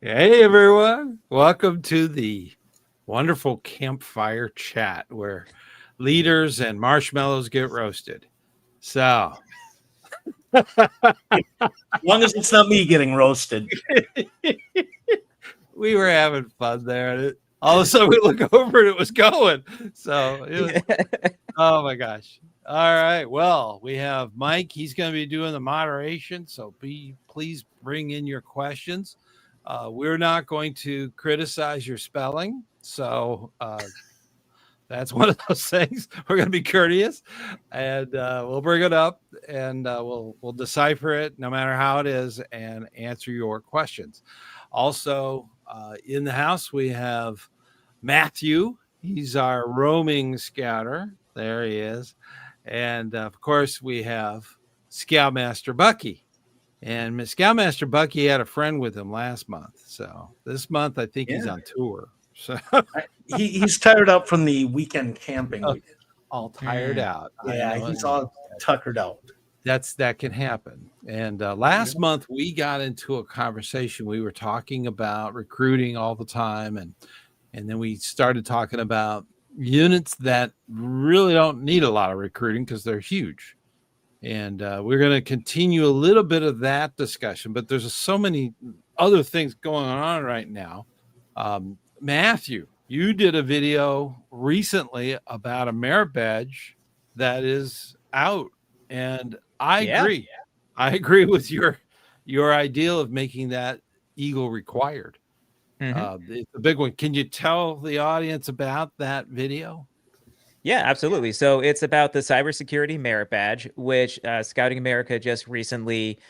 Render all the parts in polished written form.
Hey everyone, welcome to the wonderful Campfire Chat where leaders and marshmallows get roasted. So, As long as it's not me getting roasted. we were having fun there. And all of a sudden, we look over and it was going. So, it was, oh my gosh. All right. Well, we have Mike. He's going to be doing the moderation. So, please bring in your questions. We're not going to criticize your spelling. So, that's one of those things. We're going to be courteous, and we'll bring it up, and we'll decipher it, no matter how it is, and answer your questions. Also, in the house we have Matthew. He's our roaming scouter. There he is, and of course we have Scoutmaster Bucky. And Scoutmaster Bucky had a friend with him last month, so this month I think he's on tour. So he's tired out from the weekend camping we did. All tired out. Yeah, he's all tuckered out. That can happen. And last month we got into a conversation. We were talking about recruiting all the time, and then we started talking about units that really don't need a lot of recruiting because they're huge. And we're going to continue a little bit of that discussion, but there's so many other things going on right now. Matthew, you did a video recently about a merit badge that is out, and I agree. I agree with your ideal of making that Eagle required. It's a big one. Can you tell the audience about that video? Yeah, absolutely. So it's about the cybersecurity merit badge, which Scouting America just recently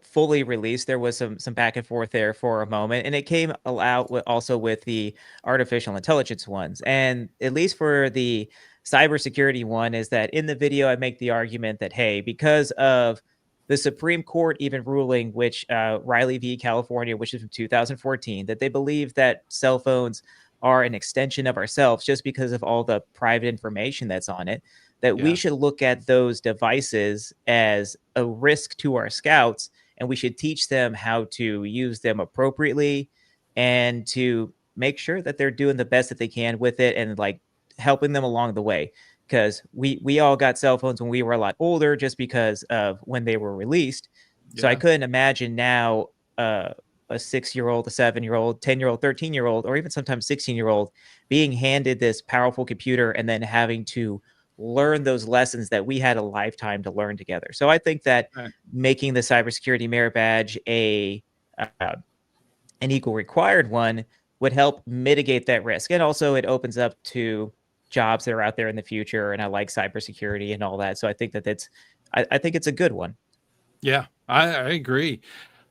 fully released. There was some back and forth there for a moment, and it came out also with the artificial intelligence ones. And at least for the cybersecurity one, is that in the video I make the argument that, hey, because of the Supreme Court even ruling, which Riley v. California, which is from 2014, that they believe that cell phones are an extension of ourselves just because of all the private information that's on it, that we should look at those devices as a risk to our scouts, and we should teach them how to use them appropriately and to make sure that they're doing the best that they can with it, and like helping them along the way. Because we all got cell phones when we were a lot older just because of when they were released. So I couldn't imagine now a 6-year-old, a 7-year-old, 10-year-old, 13-year-old, or even sometimes 16-year-old being handed this powerful computer and then having to learn those lessons that we had a lifetime to learn together. So I think that making the cybersecurity merit badge an equal required one would help mitigate that risk. And also it opens up to jobs that are out there in the future. And I like cybersecurity and all that. So I think that I think it's a good one. Yeah, I agree.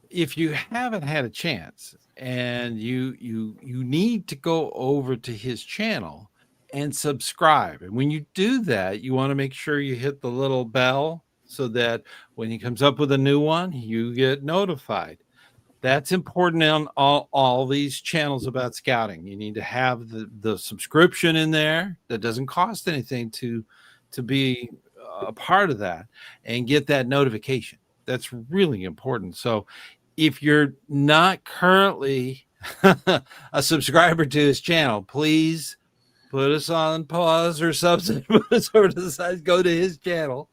If you haven't had a chance and you need to go over to his channel and subscribe. And when you do that, you want to make sure you hit the little bell so that when he comes up with a new one, you get notified. That's important on all these channels about scouting. You need to have the subscription in there. That doesn't cost anything to be a part of that and get that notification. That's really important. So if you're not currently a subscriber to his channel, please put us on pause or something. Put us over to the side. Go to his channel.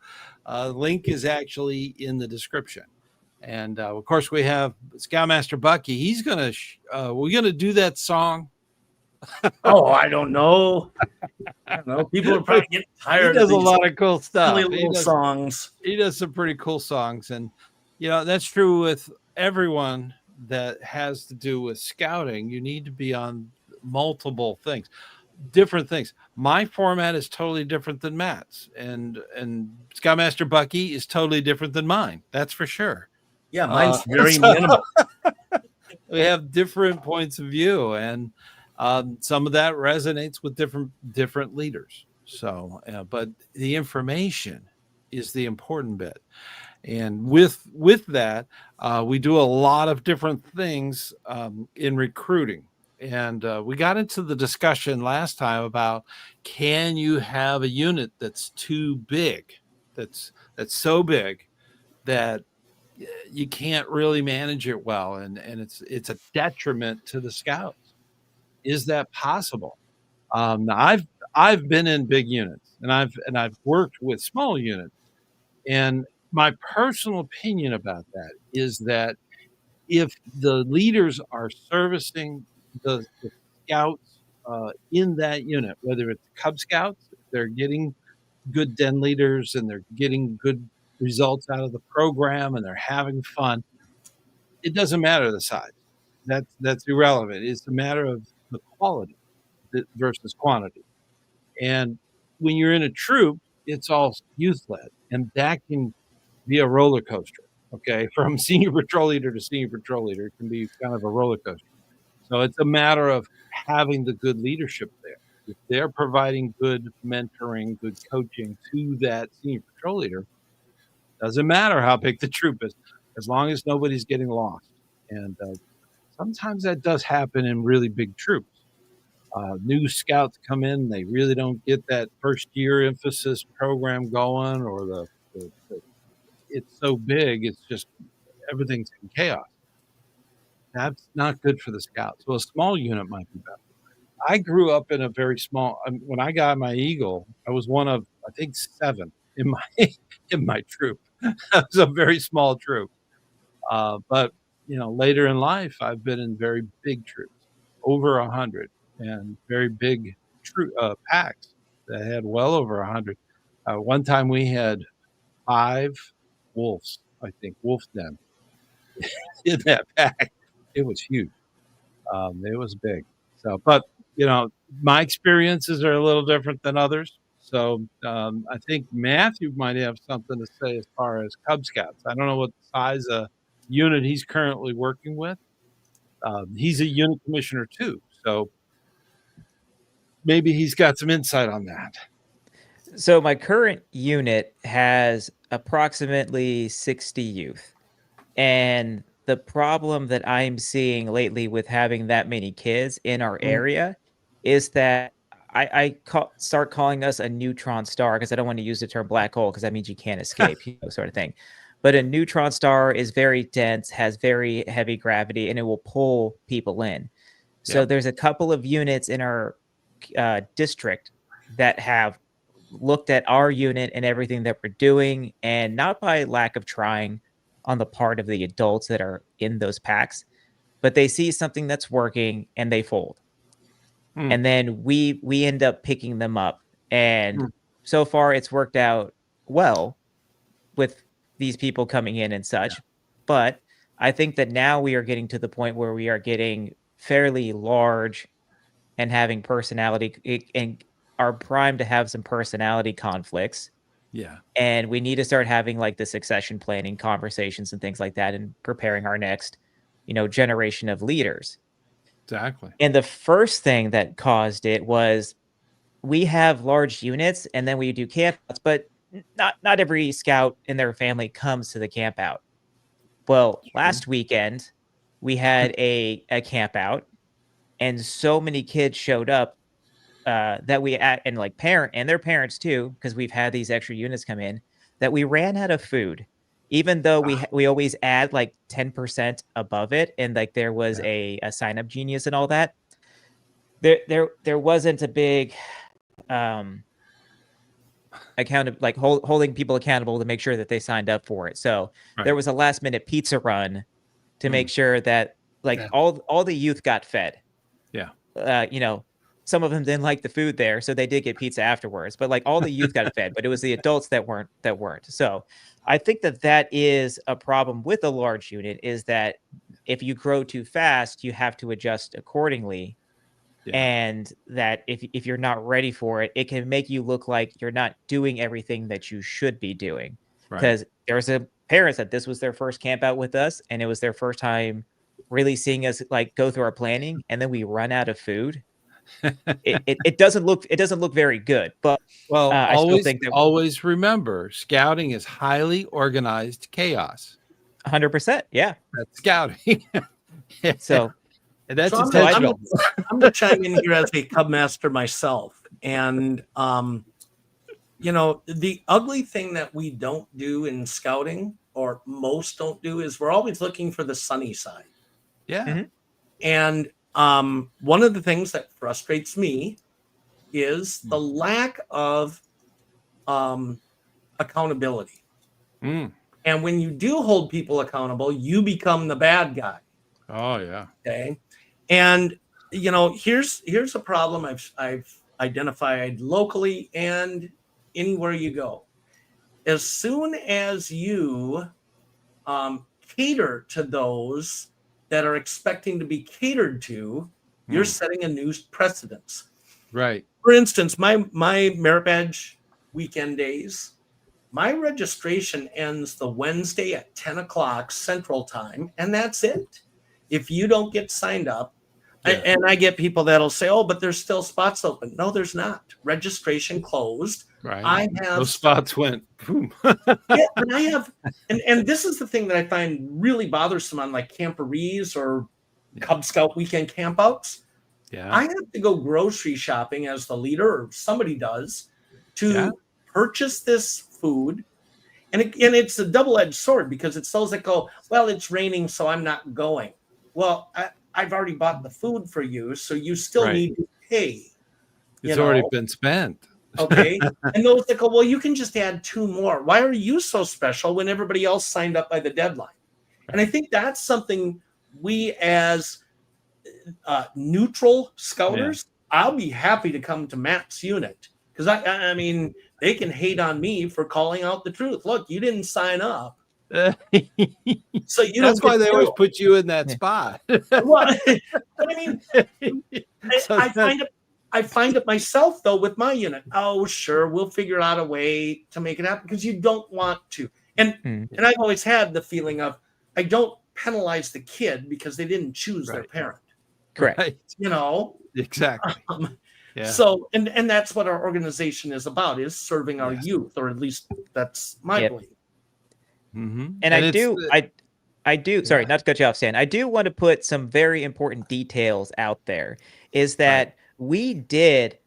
Link is actually in the description. And of course, we have Scoutmaster Bucky. He's gonna we're gonna do that song. Oh, I don't know. People are probably getting tired. He does a lot of cool stuff. Songs. He does some pretty cool songs, and that's true with everyone that has to do with scouting. You need to be on multiple things, different things. My format is totally different than Matt's, and Scoutmaster Bucky is totally different than mine. That's for sure. Yeah, mine's very minimal. We have different points of view, and some of that resonates with different leaders. So, but the information is the important bit. And with that, we do a lot of different things in recruiting. And we got into the discussion last time about, can you have a unit that's too big, that's so big that you can't really manage it well, and it's a detriment to the scouts. Is that possible? Now I've been in big units, and I've worked with small units, and my personal opinion about that is that if the leaders are servicing the scouts in that unit, whether it's Cub Scouts, if they're getting good den leaders and they're getting good results out of the program and they're having fun, it doesn't matter the size. That's irrelevant. It's a matter of the quality versus quantity. And when you're in a troop, it's all youth led, and that can be a roller coaster. Okay, from senior patrol leader to senior patrol leader, it can be kind of a roller coaster. So it's a matter of having the good leadership there. If they're providing good mentoring, good coaching to that senior patrol leader, doesn't matter how big the troop is, as long as nobody's getting lost. And sometimes that does happen in really big troops. New scouts come in, they really don't get that first year emphasis program going, or it's so big, it's just everything's in chaos. That's not good for the scouts. So a small unit might be better. I grew up in a very small. When I got my Eagle, I was one of I think 7 in my in my troop. That was a very small troop. But later in life, I've been in very big troops, over 100, and very big packs that had well over 100. One time we had 5 wolves, I think, wolf den in that pack. It was huge. It was big. So, but my experiences are a little different than others. So, I think Matthew might have something to say as far as Cub Scouts. I don't know what size unit he's currently working with. He's a unit commissioner too, so maybe he's got some insight on that. So my current unit has approximately 60 youth. And the problem that I'm seeing lately with having that many kids in our area is that I start calling us a neutron star, because I don't want to use the term black hole because that means you can't escape, sort of thing. But a neutron star is very dense, has very heavy gravity, and it will pull people in. So there's a couple of units in our district that have looked at our unit and everything that we're doing, and not by lack of trying on the part of the adults that are in those packs, but they see something that's working and they fold. And then we end up picking them up. And so far it's worked out well with these people coming in and such. Yeah. But I think that now we are getting to the point where we are getting fairly large and having personality and are primed to have some personality conflicts. Yeah. And we need to start having like the succession planning conversations and things like that, and preparing our next, generation of leaders. Exactly. And the first thing that caused it was we have large units and then we do campouts, but not every scout and their family comes to the camp out. Well, last weekend we had a camp out, and so many kids showed up that we and like their parents too, because we've had these extra units come in, that we ran out of food, even though we always add like 10% above it, and like there was a sign up genius and all that. There wasn't a big holding people accountable to make sure that they signed up for it. So there was a last minute pizza run to make sure that all the youth got fed. Yeah. Some of them didn't like the food there, so they did get pizza afterwards. But like all the youth got fed, but it was the adults that weren't. So I think that is a problem with a large unit, is that if you grow too fast, you have to adjust accordingly. Yeah. And that if you're not ready for it, it can make you look like you're not doing everything that you should be doing. Because there's parents that this was their first camp out with us, and it was their first time really seeing us like go through our planning, and then we run out of food. It doesn't look very good. But always remember, scouting is highly organized chaos. 100%. Yeah, that's scouting. So that's so intentional. I'm gonna chime in here as a Cub Master myself, and the ugly thing that we don't do in scouting, or most don't do, is we're always looking for the sunny side. Yeah. Mhm. And one of the things that frustrates me is the lack of accountability. Mm. And when you do hold people accountable, you become the bad guy. Oh yeah. Okay. And here's a problem I've identified locally and anywhere you go. As soon as you cater to those that are expecting to be catered to, you're Mm. setting a new precedence. Right. For instance, my merit badge weekend days, my registration ends the Wednesday at 10 o'clock Central Time, and that's it. If you don't get signed up, Yeah. and I get people that'll say, "Oh, but there's still spots open." No, there's not. Registration closed. Right. I have Those spots went. Boom. yeah, and I have, and this is the thing that I find really bothersome on like camporees or Cub Scout weekend campouts. Yeah. I have to go grocery shopping as the leader, or somebody does, Yeah. to purchase this food. And it's a double-edged sword, because it's those that go, well, it's raining, so I'm not going. Well, I've already bought the food for you, so you still Right. need to pay. It's already been spent. Okay. And those that go, well, you can just add 2 more. Why are you so special when everybody else signed up by the deadline? And I think that's something we as neutral scouters, I'll be happy to come to Matt's unit, because I mean, they can hate on me for calling out the truth. Look, you didn't sign up, so you That's don't why get they to always go. put you in that Yeah. spot. Well, but I mean, So I find it myself though with my unit. Oh, sure, we'll figure out a way to make it happen, because you don't want to. And I've always had the feeling of, I don't penalize the kid because they didn't choose their Right. parent. Correct. Right. Exactly. Yeah. So, and that's what our organization is about, is serving our Yes. youth, or at least that's my Yep. belief. Mm-hmm. And I it's do, the- I do, sorry, not to cut you off, Stan. I do want to put some very important details out there. Is that we did,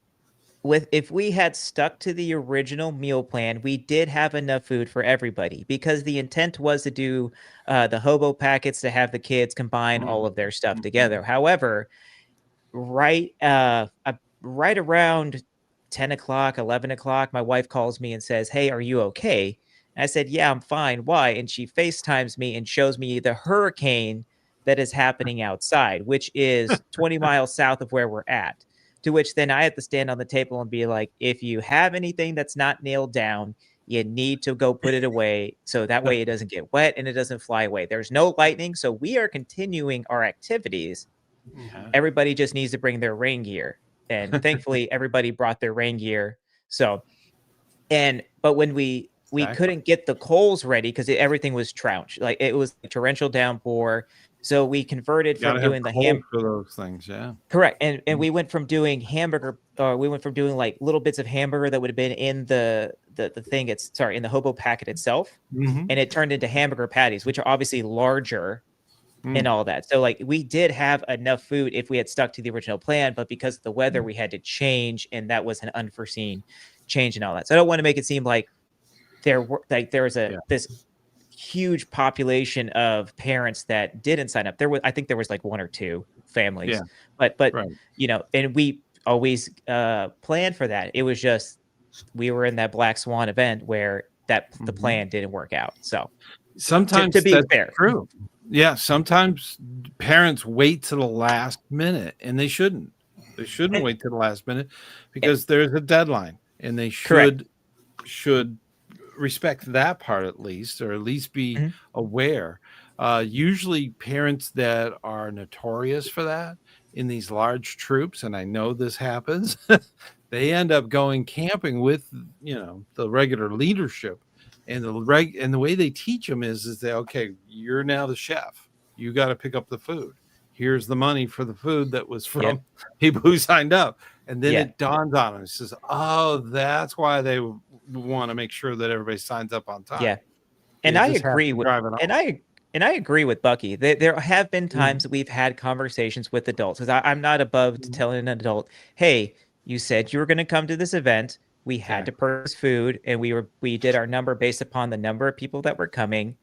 if we had stuck to the original meal plan, we did have enough food for everybody, because the intent was to do the hobo packets, to have the kids combine all of their stuff together. However, right around 10 o'clock, 11 o'clock, my wife calls me and says, "Hey, are you okay?" And I said, "Yeah, I'm fine. Why?" And she FaceTimes me and shows me the hurricane that is happening outside, which is 20 miles south of where we're at. To which then I had to stand on the table and be like, if you have anything that's not nailed down, you need to go put it away, so that way it doesn't get wet and it doesn't fly away. There's no lightning, so we are continuing our activities. Yeah. Everybody just needs to bring their rain gear. And thankfully everybody brought their rain gear. So, but when we Exactly. couldn't get the coals ready, because everything was trounced, like it was a torrential downpour. So we converted from Gotta have doing the coal for those things. Yeah. correct. And we went from doing hamburger, or we went from doing like little bits of hamburger that would have been in the thing, in the hobo packet itself. Mm-hmm. And it turned into hamburger patties, which are obviously larger and all that. So like we did have enough food if we had stuck to the original plan, but because of the weather, we had to change, and that was an unforeseen change and all that. So I don't want to make it seem like there was this huge population of parents that didn't sign up. I think there was like 1 or 2 families, but Right. and we always planned for that. It was just, we were in that black swan event where the plan didn't work out. So Sometimes to be that's fair. true. Yeah. Sometimes parents wait to the last minute, and they shouldn't. They shouldn't wait to the last minute, because there's a deadline, and they should respect that part, at least, or at least be aware. Usually parents that are notorious for that in these large troops, and I know this happens, they end up going camping with, the regular leadership, and the way they teach them is that, okay, you're now the chef. You got to pick up the food. Here's the money for the food that was from people who signed up. And then it dawns on them. It says, oh, that's why they want to make sure that everybody signs up on time. Yeah. And I agree with, and I agree with Bucky. There have been times that we've had conversations with adults, because I'm not above telling an adult, hey, you said you were going to come to this event. We had to purchase food, and we did our number based upon the number of people that were coming.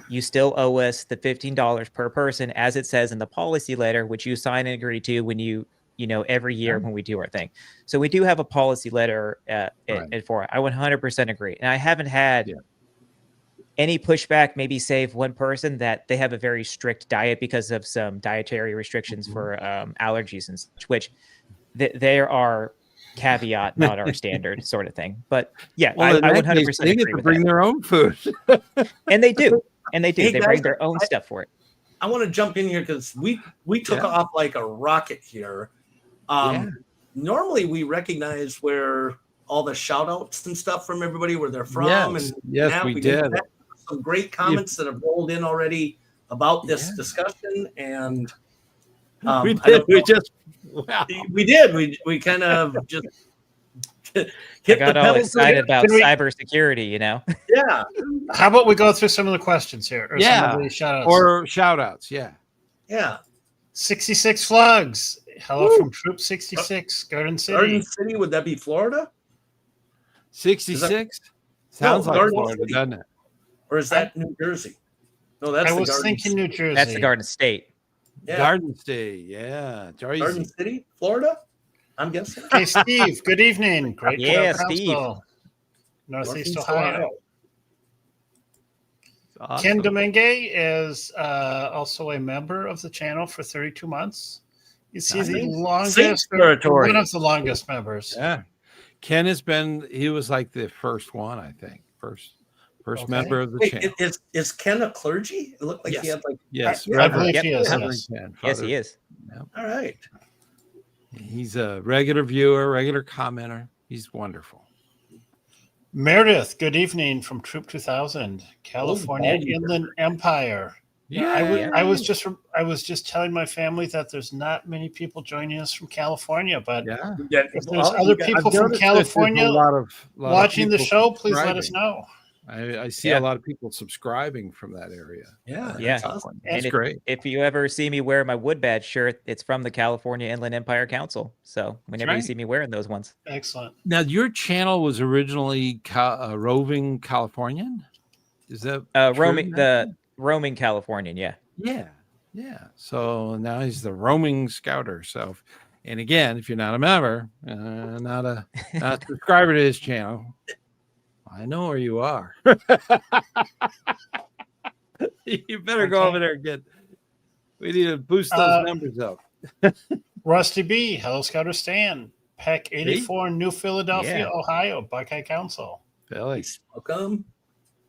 you still owe us the $15 per person, as it says in the policy letter, which you sign and agree to when every year when we do our thing. So we do have a policy letter for it. I 100% agree. And I haven't had any pushback, maybe save one person that they have a very strict diet because of some dietary restrictions for allergies and such, which there are caveat, not our standard sort of thing. But yeah, well, I 100% they get agree to with bring that. their own food. And they do. And they do. Hey, they guys, bring their own stuff for it. I want to jump in here because we took off like a rocket here. Normally we recognize where all the shout outs and stuff from everybody, where they're from. Yes, we did. Some great comments that have rolled in already about this discussion. And we did. We kind of just hit got all excited about cybersecurity, Yeah. How about we go through some of the questions here? Or some of the shout-outs? Or shout-outs, Yeah. 66 Flugs. Hello from Troop 66, Garden City. Garden City, would that be Florida? 66? Sounds like Florida, City. doesn't it? Or is that New Jersey? No, that's I was Garden thinking City. New Jersey. That's the Garden State. Yeah. Garden State, yeah. Garden City, Florida, I'm guessing. Hey, Steve, good evening. Great Steve. Northeast Ohio. Awesome. Ken Domingue is also a member of the channel for 32 months. Is he the longest, territory. one of the longest members? Yeah. Ken he was like the first one, I think. First member of the channel. Is Ken a clergy? It looked like he had like... Yes. I believe he is. Yes, he is. Yep. All right. He's a regular viewer, regular commenter. He's wonderful. Meredith, good evening from Troop 2000, California Inland Empire. Yeah, I was just telling my family that there's not many people joining us from California, but if there's other people from California watching the show, please let us know. I see a lot of people subscribing from that area. Yeah. Awesome. That's great. If you ever see me wear my wood badge shirt, it's from the California Inland Empire Council. So whenever you see me wearing those ones. Excellent. Now, your channel was originally roving Californian? Is that roaming Californian? Yeah. So now he's the roaming scouter. So, and again, if you're not a member, not a subscriber to his channel, I know where you are. You better go over there and we need to boost those numbers up. Rusty B, hello, ScouterStan. Peck 84, New Philadelphia, Ohio, Buckeye Council. Billy, welcome.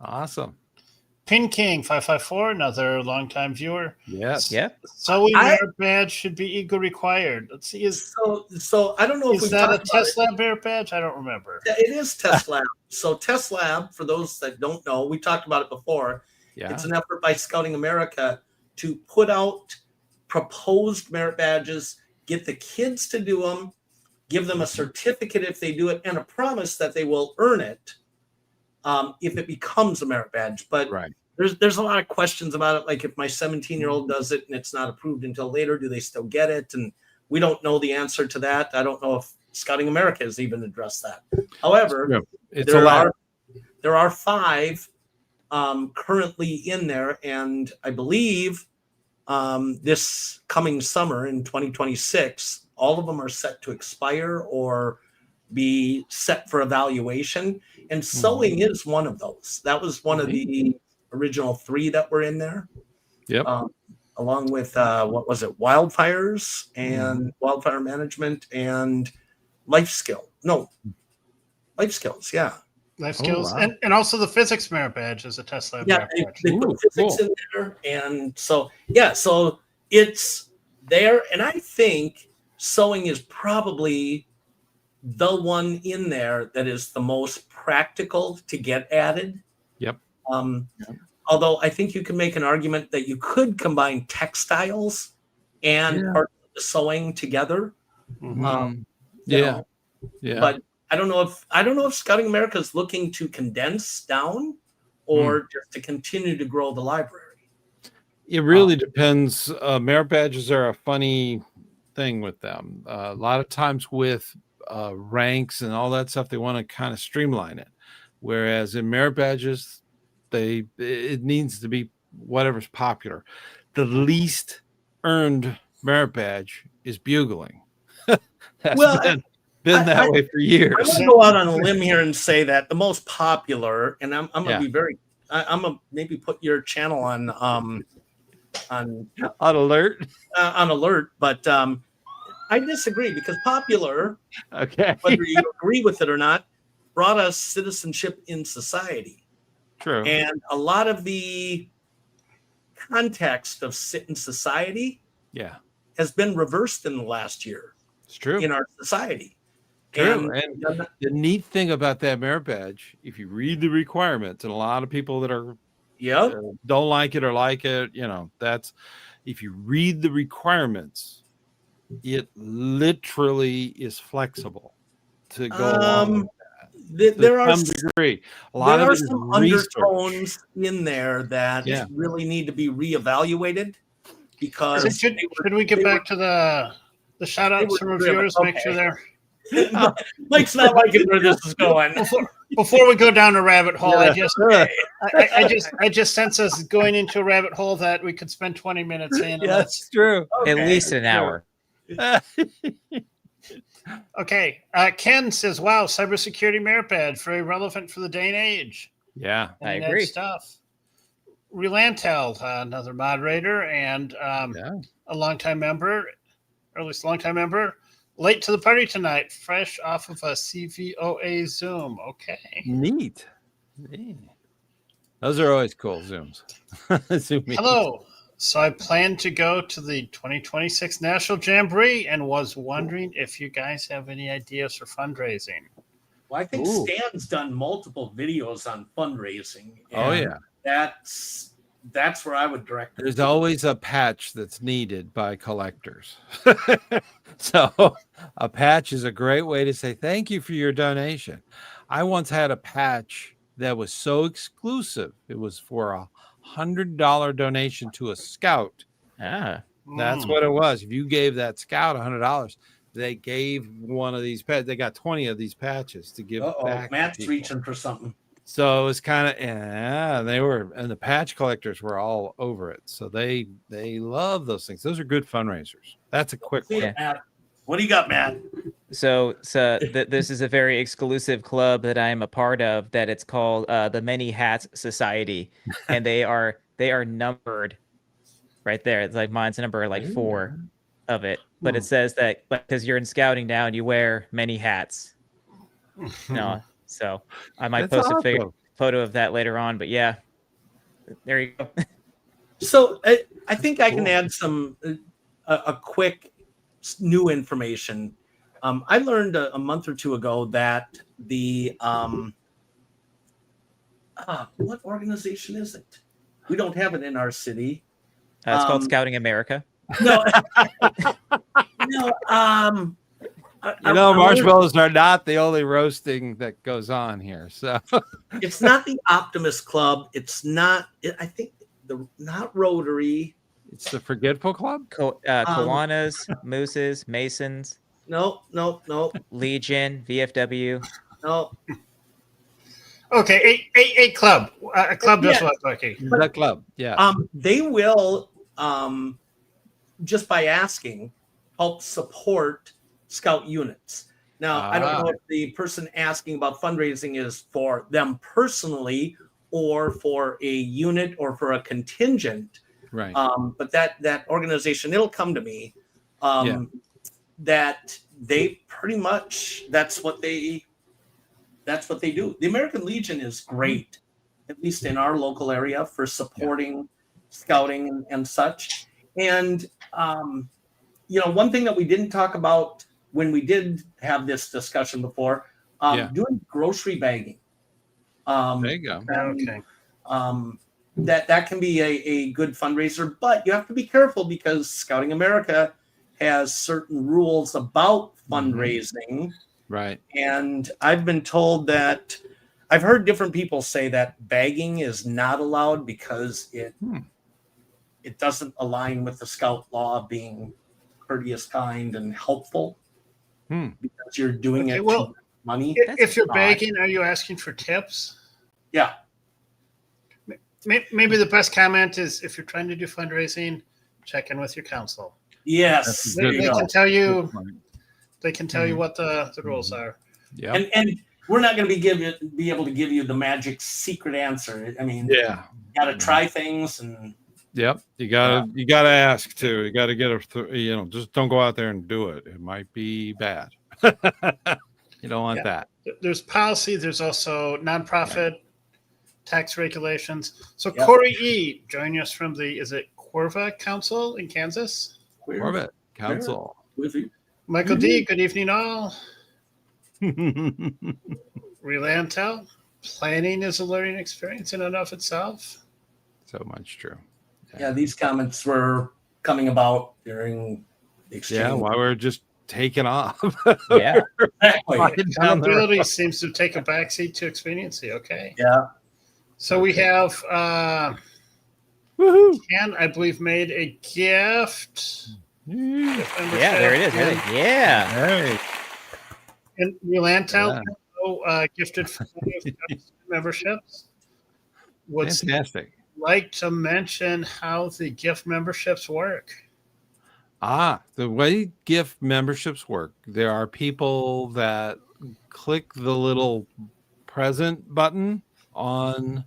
Awesome. Pin King 554, another longtime viewer. Yes. Yeah. So merit badge should be eagle required. Let's see. So I don't know if is that a Tesla merit badge? I don't remember. Yeah, it is Tesla. So Tesla, for those that don't know, we talked about it before. Yeah. It's an effort by Scouting America to put out proposed merit badges, get the kids to do them, give them a certificate if they do it, and a promise that they will earn it if it becomes a merit badge. But there's a lot of questions about it. Like if my 17-year-old does it and it's not approved until later, do they still get it? And we don't know the answer to that. I don't know if Scouting America has even addressed that. However, there are 5 currently in there, and I believe this coming summer in 2026, all of them are set to expire or be set for evaluation. And sewing is one of those. That was one of the original 3 that were in there. Yep. Along with what was it? Wildfires and wildfire management and life skills. Yeah. Life skills. Wow. And also the physics merit badge is a Tesla merit badge. They put physics in there. And so it's there. And I think sewing is probably the one in there that is the most practical to get added. Yep. Although I think you can make an argument that you could combine textiles and part of the sewing together. But I don't know if Scouting America is looking to condense down or just to continue to grow the library. It really depends. Merit badges are a funny thing with them. A lot of times with ranks and all that stuff, they want to kind of streamline it. Whereas in merit badges, it needs to be whatever's popular. The least earned merit badge is bugling. That's been that way for years. I'm going to go out on a limb here and say that the most popular, and I'm going to be very, I'm going to maybe put your channel on alert, but I disagree, because popular, okay, whether you agree with it or not, brought us citizenship in society. True. And a lot of the context of sit in society has been reversed in the last year. It's true. In our society. True. And the neat thing about that merit badge, if you read the requirements, and a lot of people that are don't like it or like it, that's, if you read the requirements, it literally is flexible to go along with that. There are degree. A lot of some undertones in there that really need to be reevaluated, because should we get back to the shout outs from reviewers? Okay. Make sure they're Mike's not liking where this is going. Before we go down a rabbit hole, I just sense us going into a rabbit hole that we could spend 20 minutes in. Yeah, that's true. Okay. At least an hour. Okay. Ken says, wow, cybersecurity merit badge, very relevant for the day and age. Yeah, I agree. Stuff. Relantel, another moderator and a longtime member, or at least a longtime member, late to the party tonight, fresh off of a CVOA Zoom. Okay. Neat. Those are always cool Zooms. Zoom Hello. So I plan to go to the 2026 National Jamboree and was wondering if you guys have any ideas for fundraising. Well, I think Stan's done multiple videos on fundraising. Oh, yeah. That's where I would direct. There's always a patch that's needed by collectors. So a patch is a great way to say thank you for your donation. I once had a patch that was so exclusive. It was for a $100 donation to a scout. That's what it was. If you gave that scout $100, they gave one of these patches. They got 20 of these patches to give back. Matt's reaching for something. So it was kind of, and the patch collectors were all over it. So they love those things. Those are good fundraisers. That's a quick one. What do you got, Matt? So this is a very exclusive club that I'm a part of, that it's called the Many Hats Society, and they are numbered right there. It's like mine's number 4 of it, but it says that because you're in scouting now and you wear many hats. So I might post a photo of that later on, but yeah, there you go. So I think I can add some a quick new information. I learned a month or two ago that the what organization is it? We don't have it in our city. It's called Scouting America. No, marshmallows are not the only roasting that goes on here. So it's not the Optimist Club. It's not. I think not Rotary. It's the Forgetful Club. Kiwanis, Mooses, Masons. No. Legion, VFW. No. Okay, a club. A club does what, Bucky? That club, yeah. They will, just by asking, help support scout units. Now, I don't know if the person asking about fundraising is for them personally or for a unit or for a contingent. Right. But that organization, it'll come to me. That they pretty much that's what they do. The American Legion is great, at least in our local area, for supporting scouting and such. And one thing that we didn't talk about when we did have this discussion before, doing grocery bagging. There you go. Okay. That can be a good fundraiser, but you have to be careful because Scouting America has certain rules about fundraising. Right. And I've been told that I've heard different people say that bagging is not allowed because it doesn't align with the scout law being courteous, kind, and helpful. Because you're doing it to money. If you're bagging, are you asking for tips? Yeah. Maybe the best comment is if you're trying to do fundraising, check in with your council. Yes, They can tell you. Good point. They can tell you what the rules are. Yeah. And we're not going to be able to give you the magic secret answer. I mean, you got to try things and. Yep, you gotta ask too. You gotta get just don't go out there and do it. It might be bad. You don't want that. There's policy. There's also nonprofit tax regulations. So Corey E. joining us from is it Corva Council in Kansas? Corvette Council. Michael D. Good evening, all. Relantel. Planning is a learning experience in and of itself. So much true. Yeah, these comments were coming about during the exchange. Yeah, while we're just taking off. Yeah, exactly. Accountability seems to take a backseat to expediency. Okay. Yeah. So we have Woohoo! Ken, I believe, made a gift. Yeah, there it is. Yeah. Hey. And Relantel gifted for memberships. What's Fantastic. like to mention how the gift memberships work? The way gift memberships work, there are people that click the little present button on,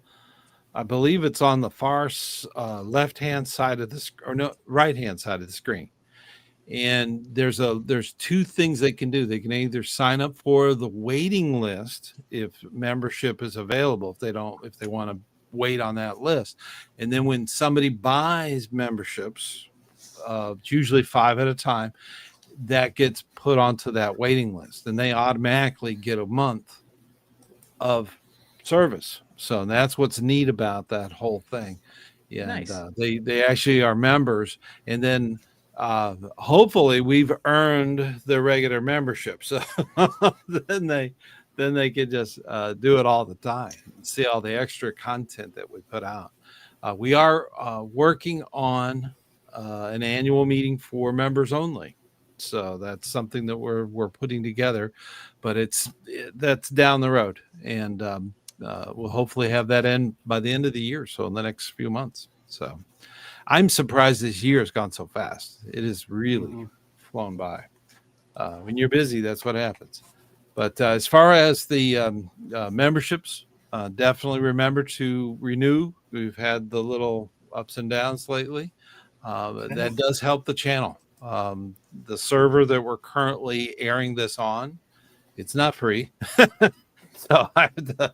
I believe it's on the far left-hand side of right-hand side of the screen. And there's two things they can do. They can either sign up for the waiting list if membership is available, if they want to wait on that list. And then when somebody buys memberships, it's usually 5 at a time, that gets put onto that waiting list, and they automatically get a month of service. So that's what's neat about that whole thing. Yeah, nice. They actually are members, and then hopefully we've earned the regular membership. So then they can just do it all the time and see all the extra content that we put out. We are working on an annual meeting for members only. So that's something that we're putting together, but that's down the road, and we'll hopefully have that end by the end of the year. So in the next few months. So I'm surprised this year has gone so fast. It has really flown by. When you're busy, that's what happens. But as far as the memberships, definitely remember to renew. We've had the little ups and downs lately. That does help the channel. The server that we're currently airing this on, it's not free. So I have to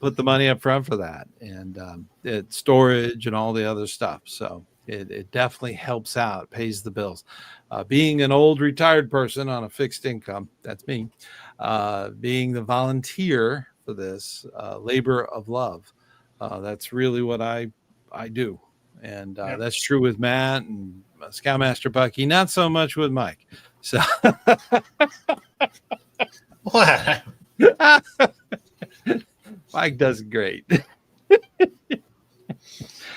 put the money up front for that, and it's storage and all the other stuff. So it definitely helps out, pays the bills. Being an old retired person on a fixed income, that's me, being the volunteer for this labor of love, that's really what I do. And that's true with Matt and ScoutmasterBucky, not so much with Mike. So what? Mike does great.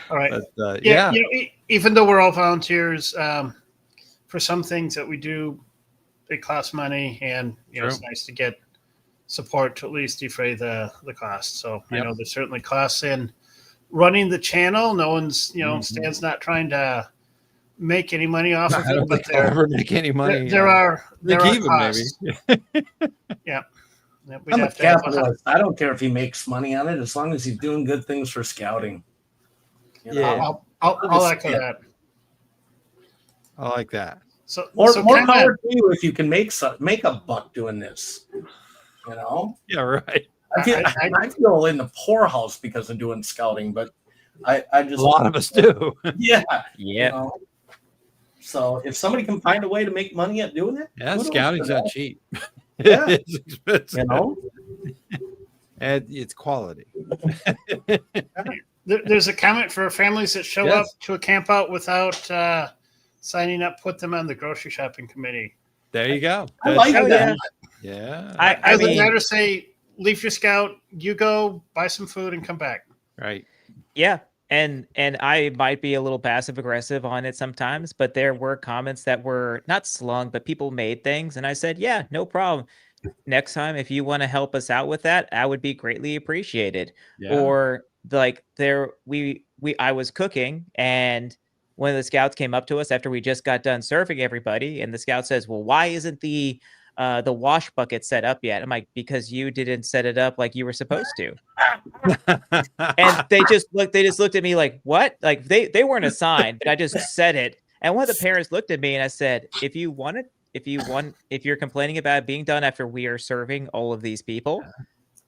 All right. But, even though we're all volunteers, for some things that we do, it costs money, and it's nice to get support to at least defray the cost. So I know there's certainly costs in running the channel. No one's, Stan's not trying to make any money off of it, but ever make any money. There are costs. Maybe. Yeah. I'm a capitalist. I don't care if he makes money on it, as long as he's doing good things for scouting. I'll echo that. I like that. So more power to you if you can make a buck doing this. Yeah, right. I feel in the poorhouse because of doing scouting, but I just a lot of us do. Yeah. So if somebody can find a way to make money at doing it, scouting's not cheap. Yeah. It's expensive. And it's quality. There's a comment for families that show up to a camp out without signing up, put them on the grocery shopping committee. There you go. I like that. Yeah. I would rather say, leave your scout, you go buy some food and come back. Right. Yeah. And I might be a little passive aggressive on it sometimes, but there were comments that were not slung, but people made things. And I said, yeah, no problem. Next time, if you want to help us out with that, I would be greatly appreciated. Yeah. Or I was cooking, and one of the scouts came up to us after we just got done serving everybody, and the scout says, "Well, why isn't the wash bucket set up yet?" I'm like, "Because you didn't set it up like you were supposed to." And they just looked at me like, "What?" Like they weren't assigned, but I just said it. And one of the parents looked at me and I said, if you're complaining about it being done after we are serving all of these people,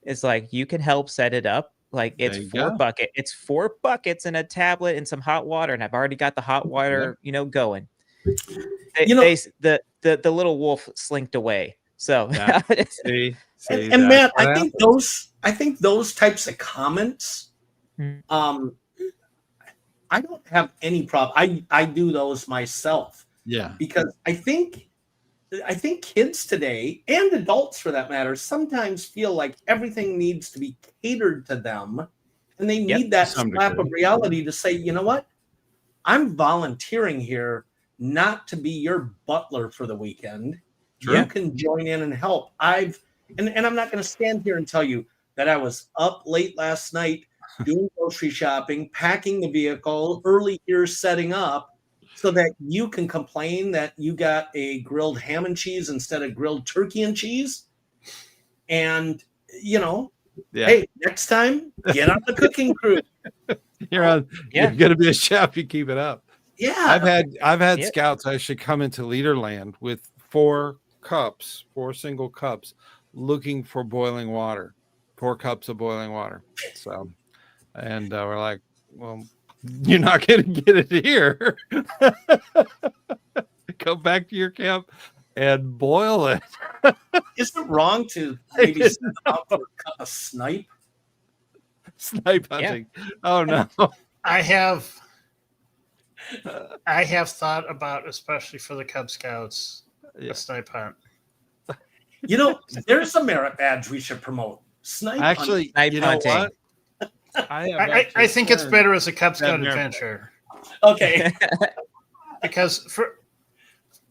it's like, you can help set it up. Like, it's it's 4 buckets and a tablet and some hot water, and I've already got the hot water, going. The little wolf slinked away. So and Matt, I think those types of comments, I don't have any problem. I do those myself. Yeah. Because I think kids today, and adults for that matter, sometimes feel like everything needs to be catered to them, and they need that slap of reality to say, you know what? I'm volunteering here not to be your butler for the weekend. Sure. You can join in and help. And I'm not going to stand here and tell you that I was up late last night doing grocery shopping, packing the vehicle, early here setting up, so that you can complain that you got a grilled ham and cheese instead of grilled turkey and cheese. And, hey, next time, get on the cooking crew. You're going to be a chef. You keep it up. Yeah. I've had scouts actually come into Leaderland with 4 single cups, looking for boiling water, 4 cups of boiling water. So, and we're like, well, you're not going to get it here. Go back to your camp and boil it. Is it wrong to maybe send them out for a snipe? Snipe hunting. Yeah. Oh no. I have thought about, especially for the Cub Scouts, a snipe hunt. There's a merit badge we should promote. Snipe hunting. Snipe hunting. What? I think it's better as a Cub Scout adventure. Okay. Because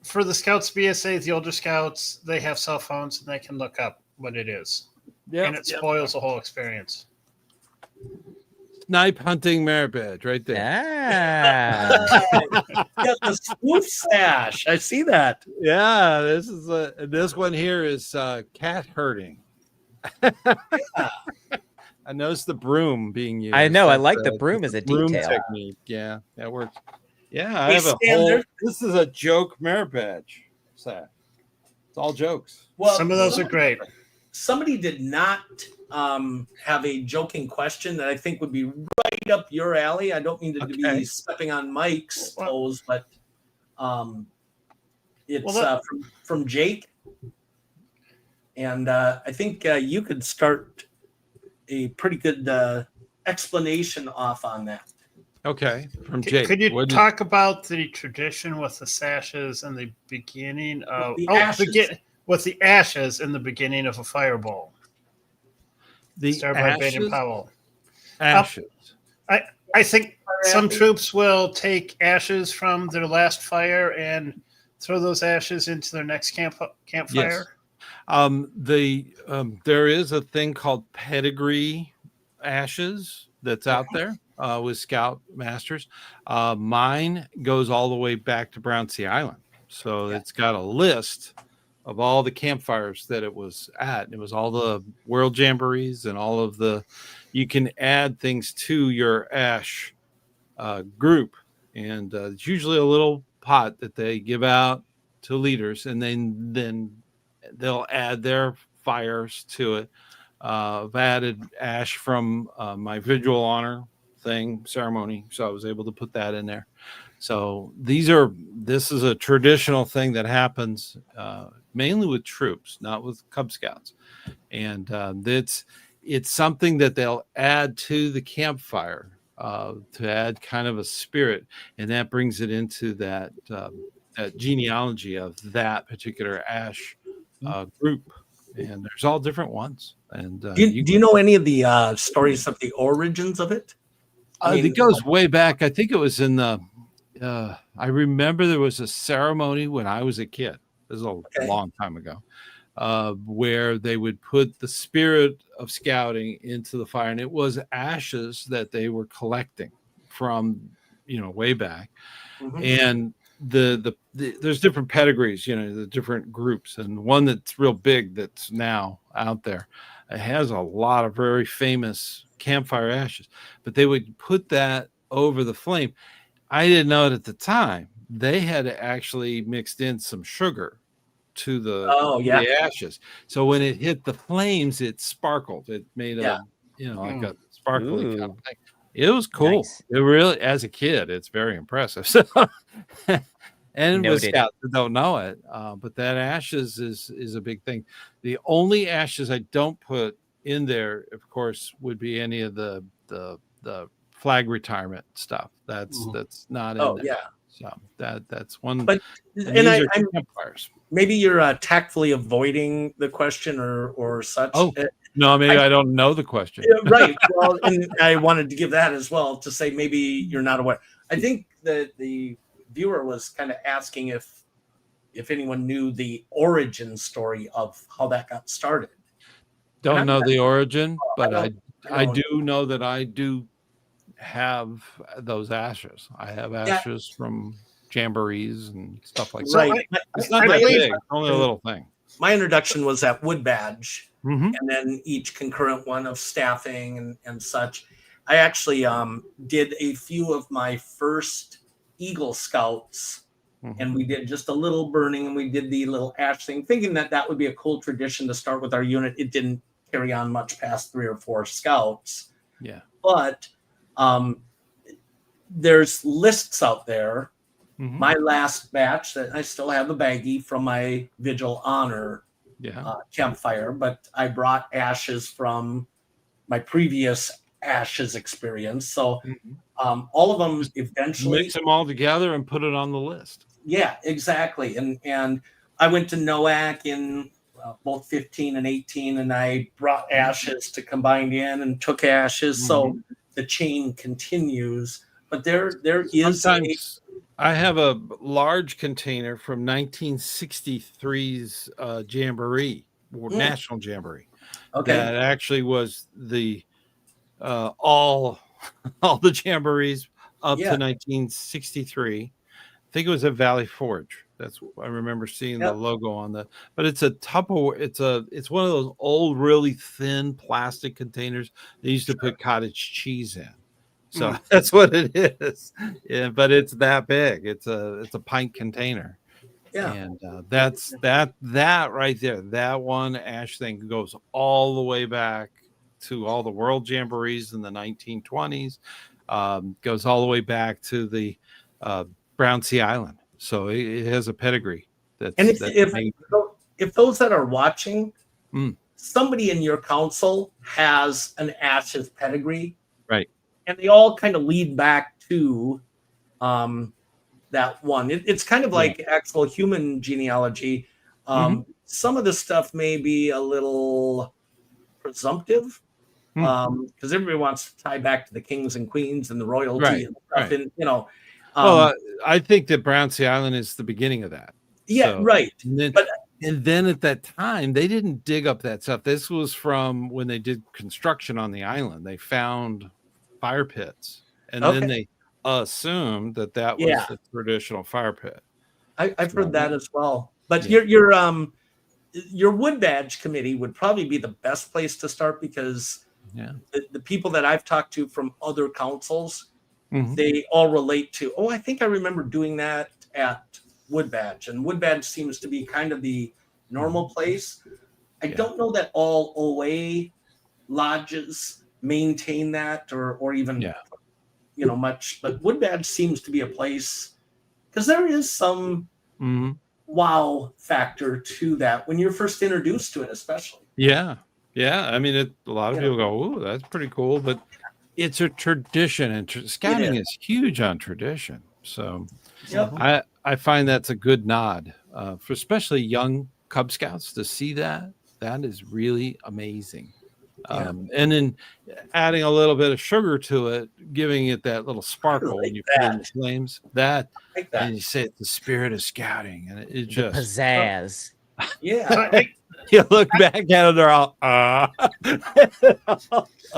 for the Scouts BSA, the older Scouts, they have cell phones and they can look up what it is. Yep. And it spoils the whole experience. Snipe hunting merit badge right there. Yeah. Got the spoof sash. I see that. Yeah, this one here is cat herding. I noticed the broom being used. I know. I like the broom as a broom detail technique. Yeah, that works. Yeah, I have a whole. This is a joke merit badge. It's all jokes. Well, some of those are great. Somebody did not have a joking question that I think would be right up your alley. I don't mean to be stepping on Mike's toes, but it's from Jake, and I think you could start a pretty good explanation off on that. Okay, from Jake. Could you talk about the tradition with the sashes and the beginning of with the ashes in the beginning of a fireball? Started by Baden Powell. Ashes. I think some troops will take ashes from their last fire and throw those ashes into their next campfire. Yes. There is a thing called pedigree ashes that's out there with Scout Masters. Mine goes all the way back to Brownsea Island. So it's got a list of all the campfires that it was at. It was all the world jamborees and all of you can add things to your ash group. And it's usually a little pot that they give out to leaders, and then they'll add their fires to it. I've added ash from my visual honor ceremony, so I was able to put that in there. So this is a traditional thing that happens mainly with troops, not with Cub Scouts, and it's something that they'll add to the campfire to add kind of a spirit, and that brings it into that genealogy of that particular ash group. And there's all different ones. And do you know any of the stories of the origins of it? It goes way back. I think it was in the. I remember there was a ceremony when I was a kid. This is a long time ago. where they would put the spirit of scouting into the fire, and it was ashes that they were collecting from, way back. And there's different pedigrees, the different groups, and one that's real big that's now out there, it has a lot of very famous campfire ashes, but they would put that over the flame. I didn't know it at the time. They had actually mixed in some sugar to the ashes, so when it hit the flames, it sparkled. It made like a sparkly kind of thing. It was cool. Nice. It really, as a kid, it's very impressive. So, and with scouts that don't know it, but that ashes is a big thing. The only ashes I don't put in there, of course, would be any of the flag retirement stuff. That's not in there. So that's one. But and I'm campfires. Maybe you're tactfully avoiding the question or such. Oh. No, maybe I don't know the question. Right. Well, and I wanted to give that as well to say maybe you're not aware. I think that the viewer was kind of asking if anyone knew the origin story of how that got started. Don't know the origin, but I do know that I do have those ashes. I have ashes from jamborees and stuff like that. Right. It's not that big. It's only a little thing. My introduction was at Wood Badge. And then each concurrent one of staffing and such. I actually did a few of my first Eagle Scouts, and we did just a little burning, and we did the little ash thing, thinking that would be a cool tradition to start with our unit. It didn't carry on much past 3 or 4 Scouts. Yeah. But there's lists out there. My last batch, that I still have a baggie from my Vigil Honor campfire, but I brought ashes from my previous ashes experience. So all of them eventually mix them all together and put it on the list. Yeah, exactly. And I went to NOAC in both 15 and 18, and I brought ashes to combine in and took ashes. So the chain continues. But there is sometimes I have a large container from 1963's Jamboree, National Jamboree. Okay. That actually was the all the jamborees up to 1963. I think it was at Valley Forge. That's I remember seeing the logo on the. But it's a Tupperware. It's one of those old, really thin plastic containers they used to put cottage cheese in. So that's what it is. Yeah, but it's that big. It's a pint container. Yeah. And that's that right there. That one ash thing goes all the way back to all the World Jamborees in the 1920s. Goes all the way back to the Brown Sea Island. So it has a pedigree. If those that are watching, somebody in your council has an ashes pedigree, right? And they all kind of lead back to that one. It's kind of like actual human genealogy. Some of the stuff may be a little presumptive because everybody wants to tie back to the kings and queens and the royalty and stuff. And, well, I think that Brown Sea Island is the beginning of that. Yeah, so, right. And then at that time, they didn't dig up that stuff. This was from when they did construction on the island. They found fire pits, and then they assumed that was the traditional fire pit. I've heard that as well. But your Wood Badge committee would probably be the best place to start because the people that I've talked to from other councils, they all relate to. I think I remember doing that at Wood Badge, and Wood Badge seems to be kind of the normal place. I don't know that all OA lodges maintain that or even much, but Wood Badge seems to be a place because there is some wow factor to that when you're first introduced to it, especially. I mean, a lot of people go, "Ooh, that's pretty cool," but it's a tradition, and scouting is huge on tradition. So I find that's a good nod for especially young Cub Scouts to see that. That is really amazing. And then adding a little bit of sugar to it, giving it that little sparkle when you put in the flames. And you say it's the spirit of scouting, and it just pizzazz. You look back at them, they're all,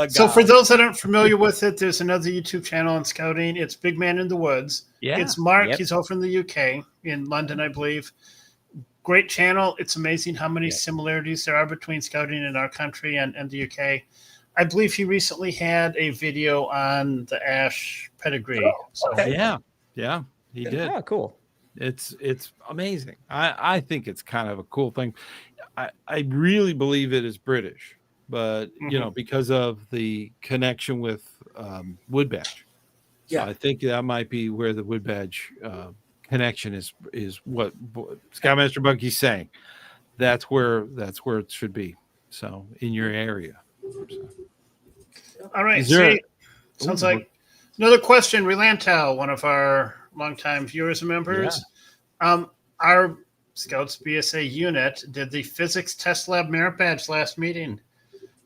So for those that aren't familiar with it, there's another YouTube channel on scouting. It's Big Man in the Woods. Yeah. It's Mark. Yep. He's over in the UK, in London, I believe. Great channel. It's amazing how many similarities there are between scouting in our country and the UK. I believe he recently had a video on the ash pedigree. okay. Yeah, he did. Oh, cool. It's amazing. I think it's kind of a cool thing. I really believe it is British, but you know, because of the connection with wood badge. Yeah. I think that might be where the wood badge connection is what Scoutmaster Bucky's saying. That's where it should be. So in your area. So. All right. There, sounds like another question. Relantel, one of our longtime viewers and members. Yeah. Our Scouts BSA unit did the physics test lab merit badge last meeting.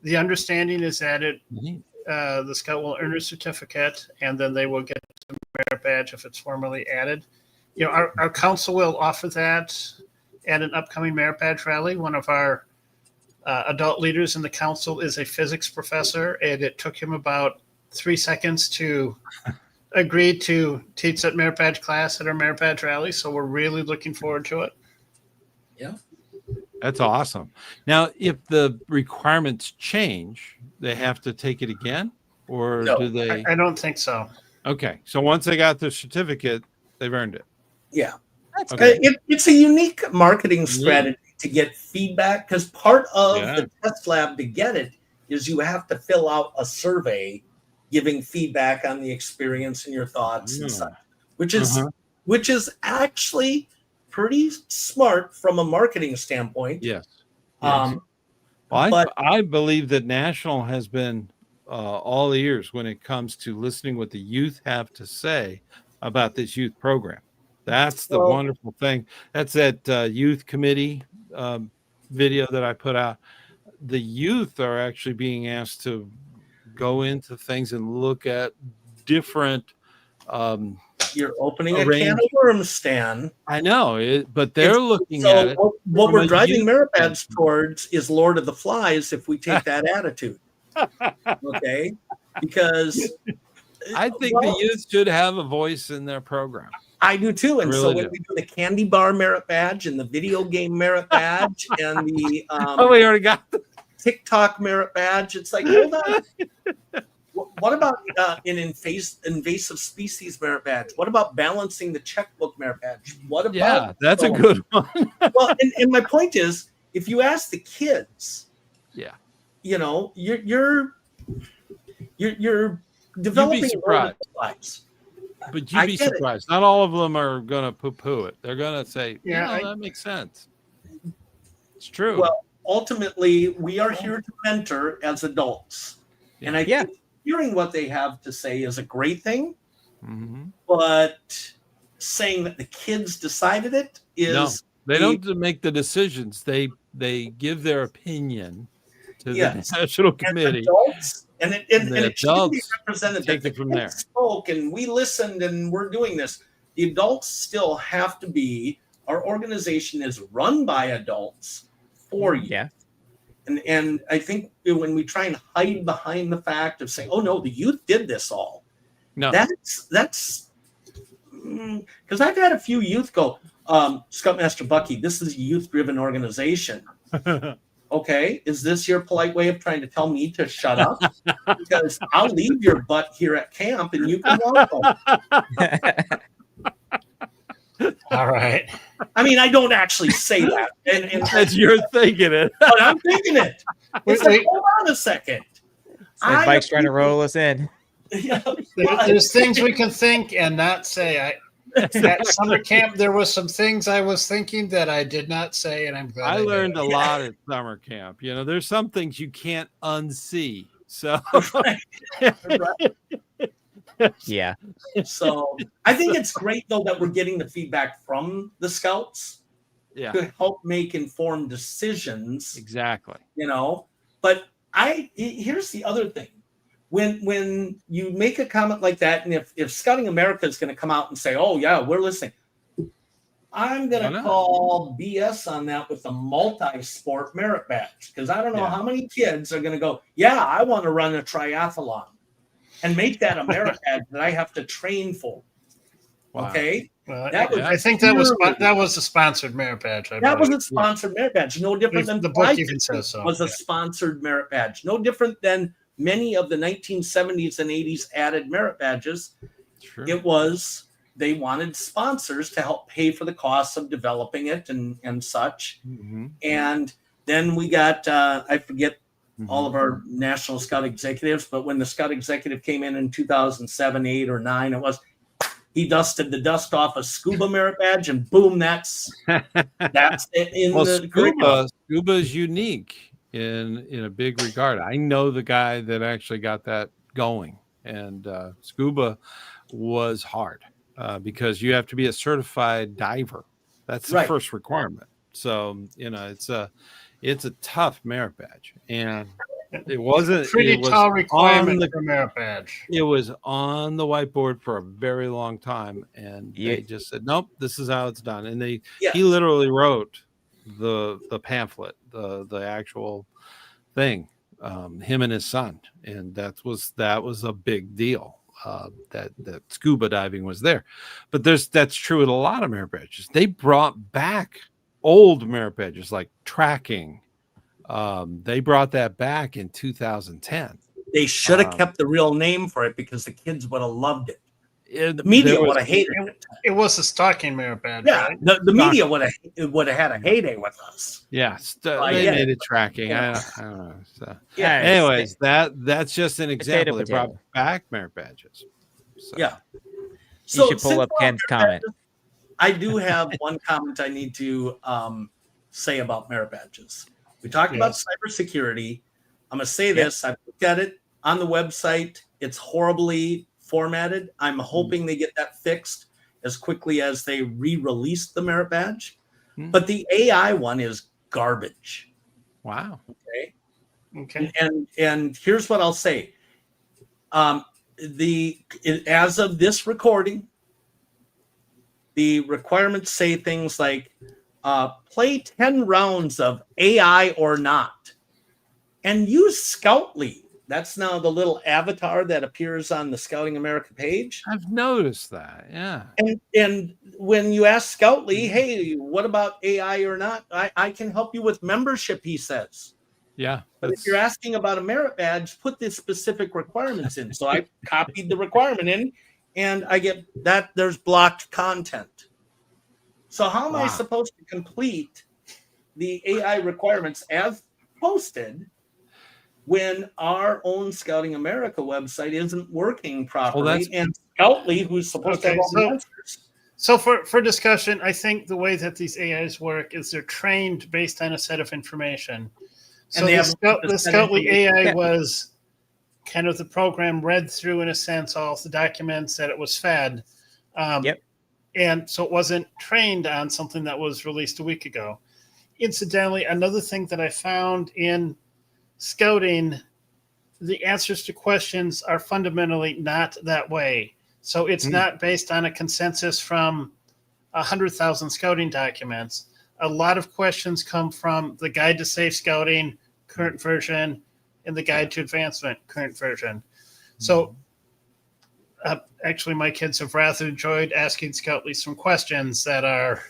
The understanding is that the Scout will earn a certificate, and then they will get the merit badge if it's formally added. You know, our council will offer that at an upcoming merit badge rally. One of our adult leaders in the council is a physics professor, and it took him about 3 seconds to agree to teach that merit badge class at our merit badge rally. So we're really looking forward to it. Yeah. That's awesome. Now, if the requirements change, they have to take it again, or do they? I don't think so. Okay, so once they got the certificate, they've earned it. Yeah. That's Okay. It's a unique marketing strategy to get feedback, because part of the test lab to get it is you have to fill out a survey giving feedback on the experience and your thoughts and such, which is actually pretty smart from a marketing standpoint. Yes. But I believe that National has been all ears when it comes to listening what the youth have to say about this youth program. That's the wonderful thing. That's that youth committee video that I put out. The youth are actually being asked to go into things and look at different you're opening a can of worms, Stan. I know, but they're looking at it. What we're driving merit badge towards is Lord of the Flies if we take that attitude. Okay? Because I think the youth should have a voice in their program. I do too. And really so when we do the candy bar merit badge and the video game merit badge and the we already got the TikTok merit badge, it's like, hold on. What about an invasive species merit badge? What about balancing the checkbook merit badge? What about that's a good one. Well, and my point is, if you ask the kids, you know, you're developing. You'd be surprised. But you'd be surprised. Not all of them are going to poo-poo it. They're going to say, that makes sense. It's true. Well, ultimately, we are here to mentor as adults. And I think hearing what they have to say is a great thing. But saying that the kids decided it is... No, they don't make the decisions. They give their opinion to the National Committee. And it should be represented that the kids spoke and we listened and we're doing this. The adults still have to be, our organization is run by adults for you. Yeah. And I think when we try and hide behind the fact of saying, oh no, the youth did this all. No. That's because I've had a few youth go, ScoutmasterBucky, this is a youth-driven organization. Okay, is this your polite way of trying to tell me to shut up? Because I'll leave your butt here at camp and you can walk home. All right. I mean, I don't actually say that. And as you're thinking it. But I'm thinking it. It's like, hold on a second. It's like Mike's trying to roll us in. There's things we can think and not say. At summer camp, there was some things I was thinking that I did not say, and I'm glad I learned a lot at summer camp. You know, there's some things you can't unsee. So, yeah. So I think it's great though that we're getting the feedback from the scouts to help make informed decisions. Exactly. You know, but here's the other thing. When you make a comment like that, and if Scouting America is going to come out and say, oh, yeah, we're listening, I'm going Why to not? call BS on that with the multi-sport merit badge, because I don't know how many kids are going to go, yeah, I want to run a triathlon and make that a merit badge that I have to train for. Wow. Okay. Well, That was I think that was a sponsored merit badge. That was a sponsored merit badge. No different than the book even says so. Was a sponsored merit badge. No different than many of the 1970s and 80s added merit badges. Sure. It was, they wanted sponsors to help pay for the costs of developing it and such. Mm-hmm. And then we got, I forget all of our National Scout executives, but when the Scout executive came in 2007, 8, or 9, it was, he dusted the dust off a scuba merit badge, and boom, that's it in the curriculum. Scuba is unique in a big regard. I know the guy that actually got that going, and scuba was hard because you have to be a certified diver. That's the first requirement. So it's a tough merit badge, and it wasn't pretty tall requirement for merit badge. It was on the whiteboard for a very long time, and they just said, "Nope, this is how it's done." And he literally wrote the pamphlet, the actual thing, him and his son, and that was a big deal. That scuba diving was there, but that's true with a lot of merit badges. They brought back old merit badges like tracking. They brought that back in 2010. They should have kept the real name for it, because the kids would have loved it. The media would have hated it. It was a stalking merit badge. Yeah, right? the media would have had a heyday with us. Yeah, they made it tracking. I don't know. So. Yeah. Anyways, that's just an example. They brought back merit badges. So. Yeah. So you should pull up Ken's comment. I do have one comment I need to say about merit badges. We talked about cybersecurity. I'm going to say this. I've looked at it on the website. It's horribly formatted. I'm hoping they get that fixed as quickly as they re-release the merit badge. But the AI one is garbage. Wow. Okay. And here's what I'll say. As of this recording, the requirements say things like, play 10 rounds of AI or not, and use Scoutly. That's now the little avatar that appears on the Scouting America page. I've noticed that. Yeah. And when you ask Scoutly, hey, what about AI or not? I can help you with membership, he says. Yeah. But if you're asking about a merit badge, put the specific requirements in. So I copied the requirement in, and I get that there's blocked content. So how am I supposed to complete the AI requirements as posted when our own Scouting America website isn't working properly? And Scoutly, who's supposed to have all the answers. So for discussion, I think the way that these AIs work is they're trained based on a set of information. So the Scoutly AI was kind of the program read through, in a sense, all the documents that it was fed. And so it wasn't trained on something that was released a week ago. Incidentally, another thing that I found in scouting, the answers to questions are fundamentally not that way. So it's not based on a consensus from 100,000 scouting documents. A lot of questions come from the Guide to Safe Scouting, current version, and the Guide to Advancement, current version. So actually, my kids have rather enjoyed asking Scoutly some questions that are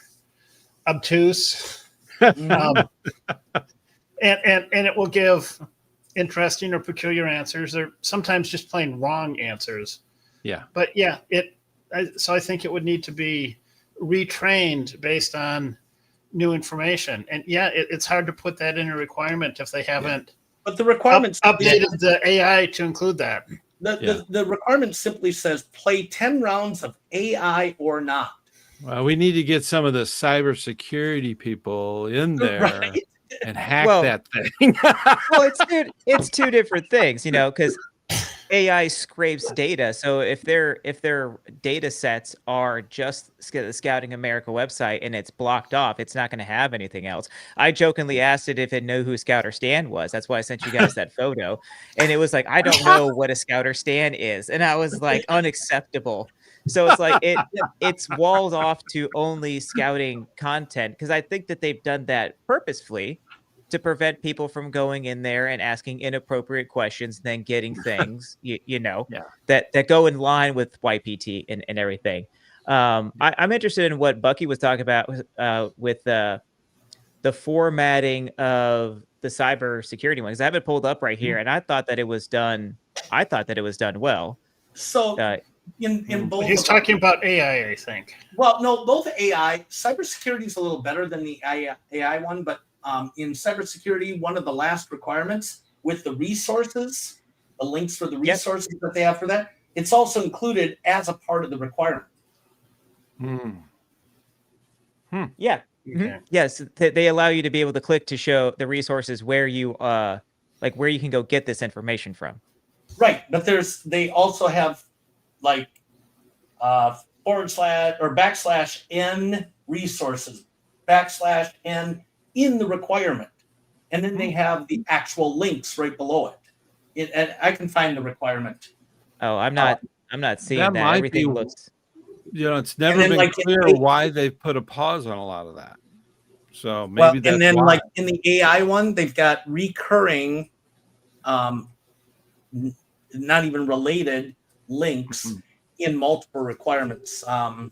obtuse. And it will give interesting or peculiar answers, or sometimes just plain wrong answers. Yeah. But so I think it would need to be retrained based on new information. And it's hard to put that in a requirement if they haven't but the requirements updated the AI to include that. The requirement simply says play 10 rounds of AI or not. Well, we need to get some of the cybersecurity people in there and hack that thing. Well, it's two different things, because AI scrapes data. So if their data sets are just the Scouting America website and it's blocked off, it's not going to have anything else. I jokingly asked it if it knew who ScouterStan was. That's why I sent you guys that photo. And it was like, I don't know what a ScouterStan is. And I was like, unacceptable. So it's like it's walled off to only scouting content, because I think that they've done that purposefully to prevent people from going in there and asking inappropriate questions, then getting things Yeah. that go in line with YPT and everything. I'm interested in what Bucky was talking about with the formatting of the cybersecurity one, because I have it pulled up right here, and I thought that it was done. I thought that it was done well. So in both, he's talking about AI, I think. Well, no, both AI. Cybersecurity is a little better than the AI one, but in cybersecurity, one of the last requirements with the resources, the links for the resources that they have for that, it's also included as a part of the requirement. Yeah. Okay. Yes, they allow you to be able to click to show the resources where you like where you can go get this information from. Right, but they also have like / or \n resources \n in the requirement, and then they have the actual links right below it. And I can find the requirement. Oh, I'm not seeing that. Everything looks. It's never been clear why they've put a pause on a lot of that. So maybe that's and then why. like in the AI one, they've got recurring, not even related links in multiple requirements. They'll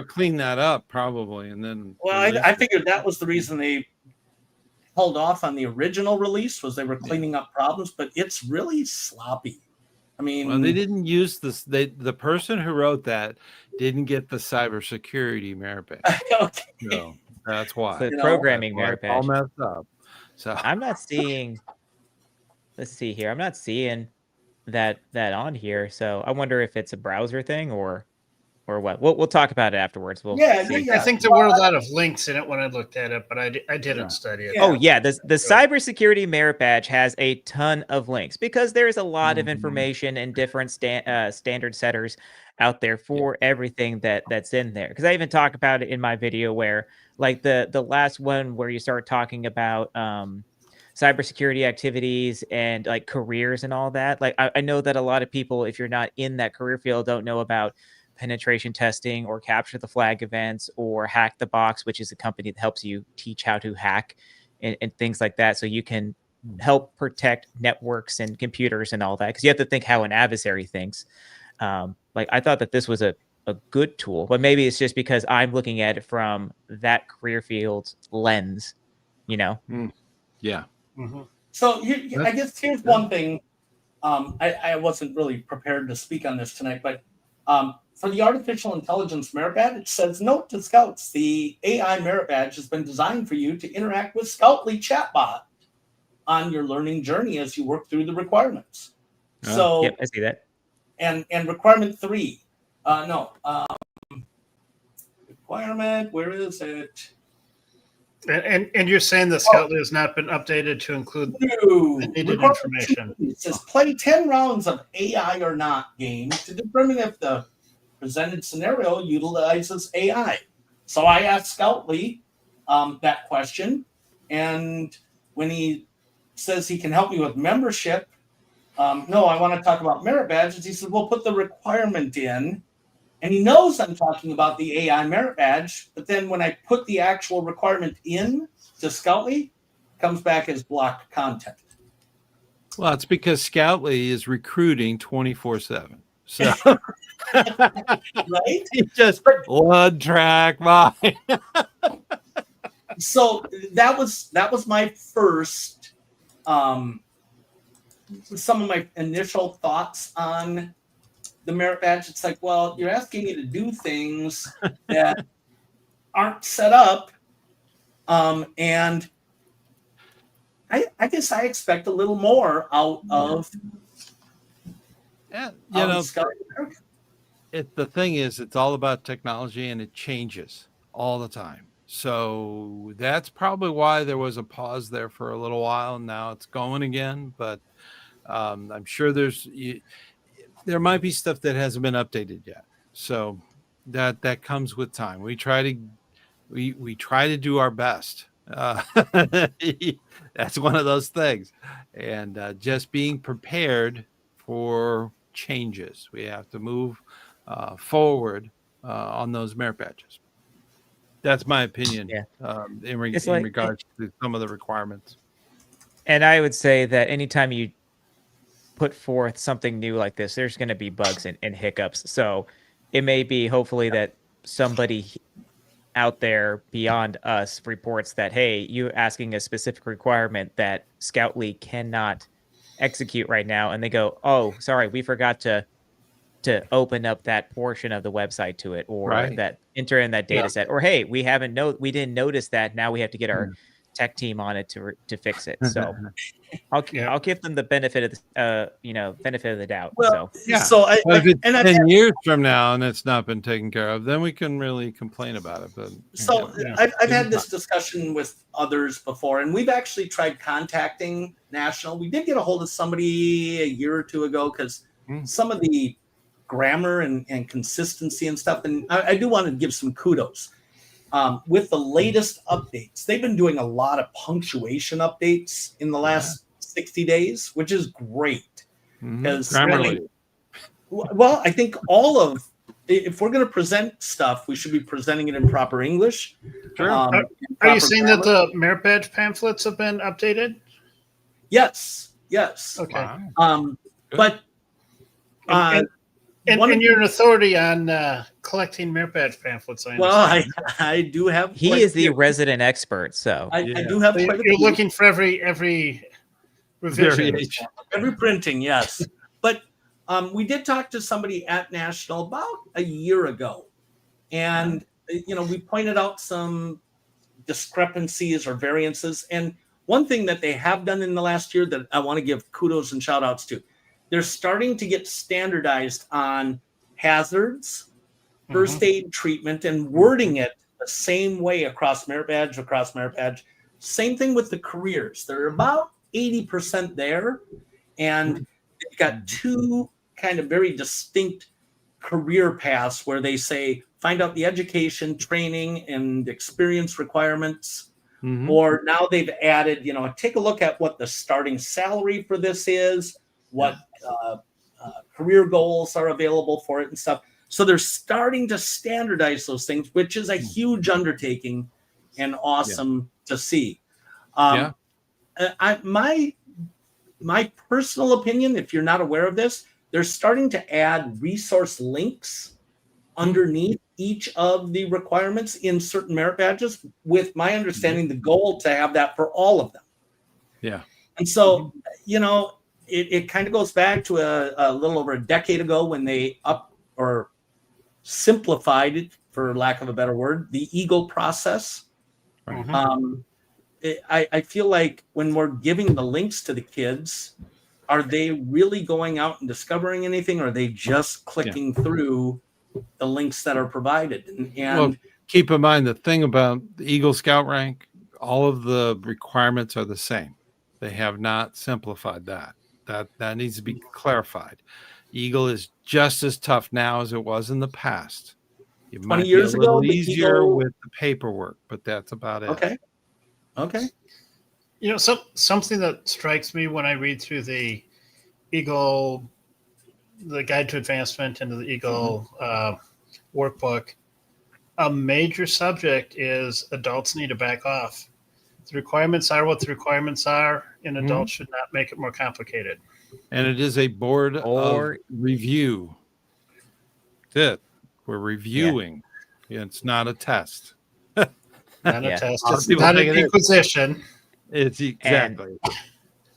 clean that up probably, and then. Well, I figured that was the reason they held off on the original release, was they were cleaning up problems, but it's really sloppy. I mean, well, they didn't use this. The person who wrote that didn't get the cybersecurity merit badge. Okay. So that's why. The programming merit badge. All messed up. So I'm not seeing. Let's see here. I'm not seeing that on here. So I wonder if it's a browser thing or what. We'll talk about it afterwards. I think there were a lot of links in it when I looked at it, but I didn't study it. Oh yeah, the cybersecurity merit badge has a ton of links because there's a lot of information and different standard setters out there for everything that's in there. Because I even talk about it in my video where, like, the last one where you start talking about cybersecurity activities and like careers and all that. Like I know that a lot of people, if you're not in that career field, don't know about penetration testing or capture the flag events or hack the box, which is a company that helps you teach how to hack and things like that. So you can help protect networks and computers and all that. Cause you have to think how an adversary thinks. Like I thought that this was a good tool, but maybe it's just because I'm looking at it from that career field's lens, Yeah. Mm-hmm. So I guess here's one thing. I wasn't really prepared to speak on this tonight, but for the artificial intelligence merit badge, it says, note to scouts, the AI merit badge has been designed for you to interact with Scoutly chatbot on your learning journey as you work through the requirements. So yep, I see that. And requirement 3, requirement, where is it? And you're saying the Scoutly has not been updated to include the needed information. It says play 10 rounds of AI or not game to determine if the presented scenario utilizes AI. So I asked Scoutly that question, and when he says he can help me with membership, no, I want to talk about merit badges. He said, we'll put the requirement in. And he knows I'm talking about the AI merit badge, but then when I put the actual requirement in to Scoutly, it comes back as blocked content. Well, it's because Scoutly is recruiting 24/7. So right? He just one track mind. So that was my first some of my initial thoughts on the merit badge. It's like, well, you're asking me to do things that aren't set up, and I guess I expect a little more out of. Yeah, the thing is, it's all about technology, and it changes all the time. So that's probably why there was a pause there for a little while. Now it's going again, but I'm sure there might be stuff that hasn't been updated yet. So that comes with time. We try to do our best. That's one of those things, and just being prepared for changes. We have to move forward on those merit badges. That's my opinion. Yeah. In It's like, regards to some of the requirements. and I would say that anytime you put forth something new like this, there's going to be bugs and hiccups. So it may be hopefully that somebody out there beyond us reports that, hey, you asking a specific requirement that Scout League cannot execute right now, and they go, oh, sorry, we forgot to open up that portion of the website to it, or Right. that enter in that data Yeah. set, or hey, we didn't notice that, now we have to get our tech team on it to fix it. So I'll give them the benefit of the benefit of the doubt. Well, So Yeah. so If it's and I've 10 years from now and it's not been taken care of, then we can really complain about it. But So Yeah. I've had this discussion with others before, and we've actually tried contacting National. We did get a hold of somebody a year or two ago because some of the grammar and consistency and stuff, and I do want to give some kudos. With the latest updates, they've been doing a lot of punctuation updates in the last 60 days, which is great. Because Grammarly. well, I think if we're going to present stuff, we should be presenting it in proper English. Sure. Are you saying that the merit badge pamphlets have been updated? Yes. Okay. Wow. But And you're an authority on collecting merit badge pamphlets. I do have. he is the resident expert. So I do have. So you're looking for every revision, every printing, yes. But we did talk to somebody at National about a year ago, and we pointed out some discrepancies or variances. And one thing that they have done in the last year that I want to give kudos and shout outs to, they're starting to get standardized on hazards, first aid treatment, and wording it the same way across merit badge. Same thing with the careers. They're about 80% there. And they've got two kind of very distinct career paths where they say, find out the education, training, and experience requirements. Or now they've added, take a look at what the starting salary for this is, what career goals are available for it and stuff. So they're starting to standardize those things, which is a huge undertaking and awesome to see. My personal opinion, if you're not aware of this, they're starting to add resource links underneath each of the requirements in certain merit badges, with my understanding the goal to have that for all of them. Yeah. And so, it kind of goes back to a little over a decade ago when they simplified it, for lack of a better word, the EAGLE process. I feel like when we're giving the links to the kids, are they really going out and discovering anything, or are they just clicking through the links that are provided? And keep in mind the thing about the Eagle Scout rank, all of the requirements are the same. They have not simplified that. That needs to be clarified. Eagle is just as tough now as it was in the past. It 20 years ago, the easier Eagle... with the paperwork, but that's about it. Okay. Something that strikes me when I read through the Eagle, the Guide to Advancement, into the Eagle workbook, a major subject is adults need to back off. The requirements are what the requirements are, and adults should not make it more complicated. And it is a board of review. That's it. We're reviewing. It's not a test. Not a test. It's People not think an it is. inquisition. It's exactly.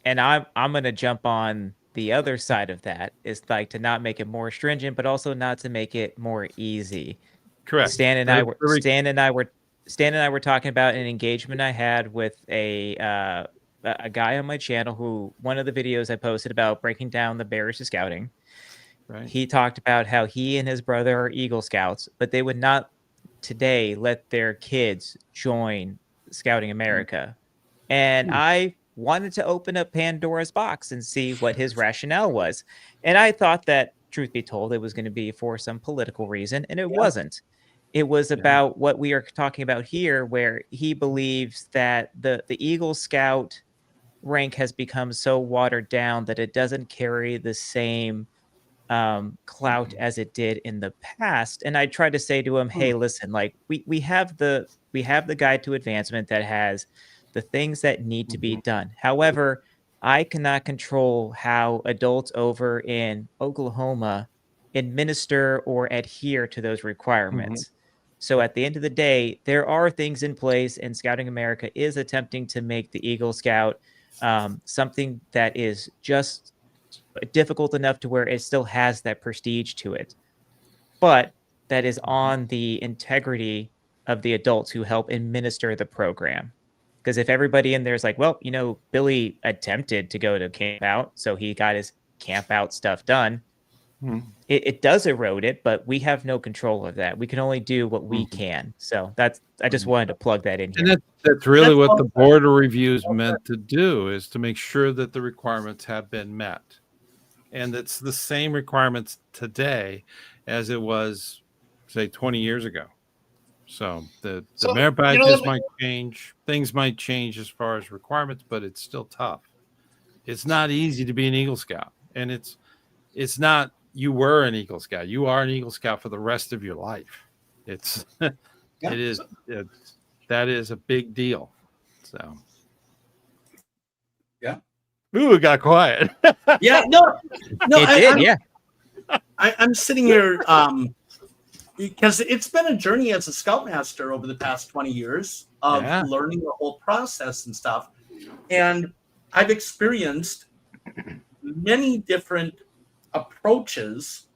And I'm going to jump on the other side of that, is like to not make it more stringent, but also not to make it more easy. Correct. Stan and I were talking about an engagement I had with a guy on my channel who, one of the videos I posted about breaking down the barriers to scouting. Right. He talked about how he and his brother are Eagle Scouts, but they would not today let their kids join Scouting America. And I wanted to open up Pandora's box and see what his rationale was. And I thought that, truth be told, it was going to be for some political reason, and it wasn't. It was about what we are talking about here, where he believes that the Eagle Scout rank has become so watered down that it doesn't carry the same clout as it did in the past. And I tried to say to him, hey, listen, like we have the guide to advancement that has the things that need to be done. However, I cannot control how adults over in Oklahoma administer or adhere to those requirements. So at the end of the day, there are things in place, and Scouting America is attempting to make the Eagle Scout something that is just difficult enough to where it still has that prestige to it, but that is on the integrity of the adults who help administer the program. Because if everybody in there is like, well, Billy attempted to go to camp out, so he got his camp out stuff done, it does erode it, but we have no control of that. We can only do what we can. So I just wanted to plug that in here. And that's really what the board of review is meant to do, is to make sure that the requirements have been met. And it's the same requirements today as it was, say, 20 years ago. So the merit badges might change. Things might change as far as requirements, but it's still tough. It's not easy to be an Eagle Scout. And it's not you were an Eagle Scout. You are an Eagle Scout for the rest of your life. That is a big deal. So. Yeah. Ooh, it got quiet. Yeah, no, it did. I'm sitting here because it's been a journey as a Scoutmaster over the past 20 years of learning the whole process and stuff. And I've experienced many different approaches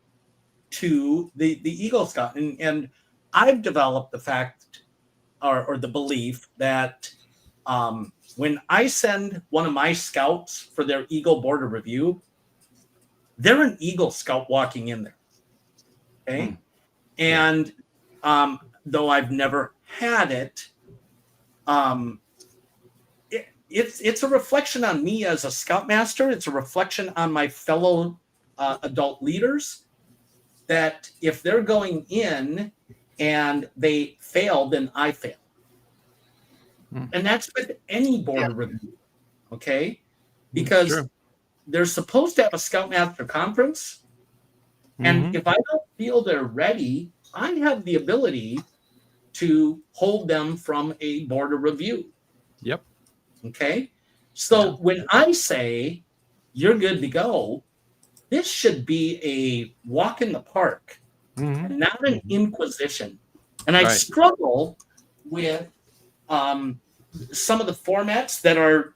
to the Eagle Scout. And I've developed the fact or the belief that when I send one of my scouts for their Eagle Board of Review, they're an Eagle Scout walking in there. Okay. And though I've never had it, it's a reflection on me as a Scoutmaster. It's a reflection on my fellow adult leaders that if they're going in and they fail, then I fail. And that's with any board of review, okay? Because they're supposed to have a Scoutmaster conference, and if I don't feel they're ready, I have the ability to hold them from a board of review. Yep. Okay? So when I say you're good to go, this should be a walk in the park, not an inquisition. And I struggle with some of the formats that are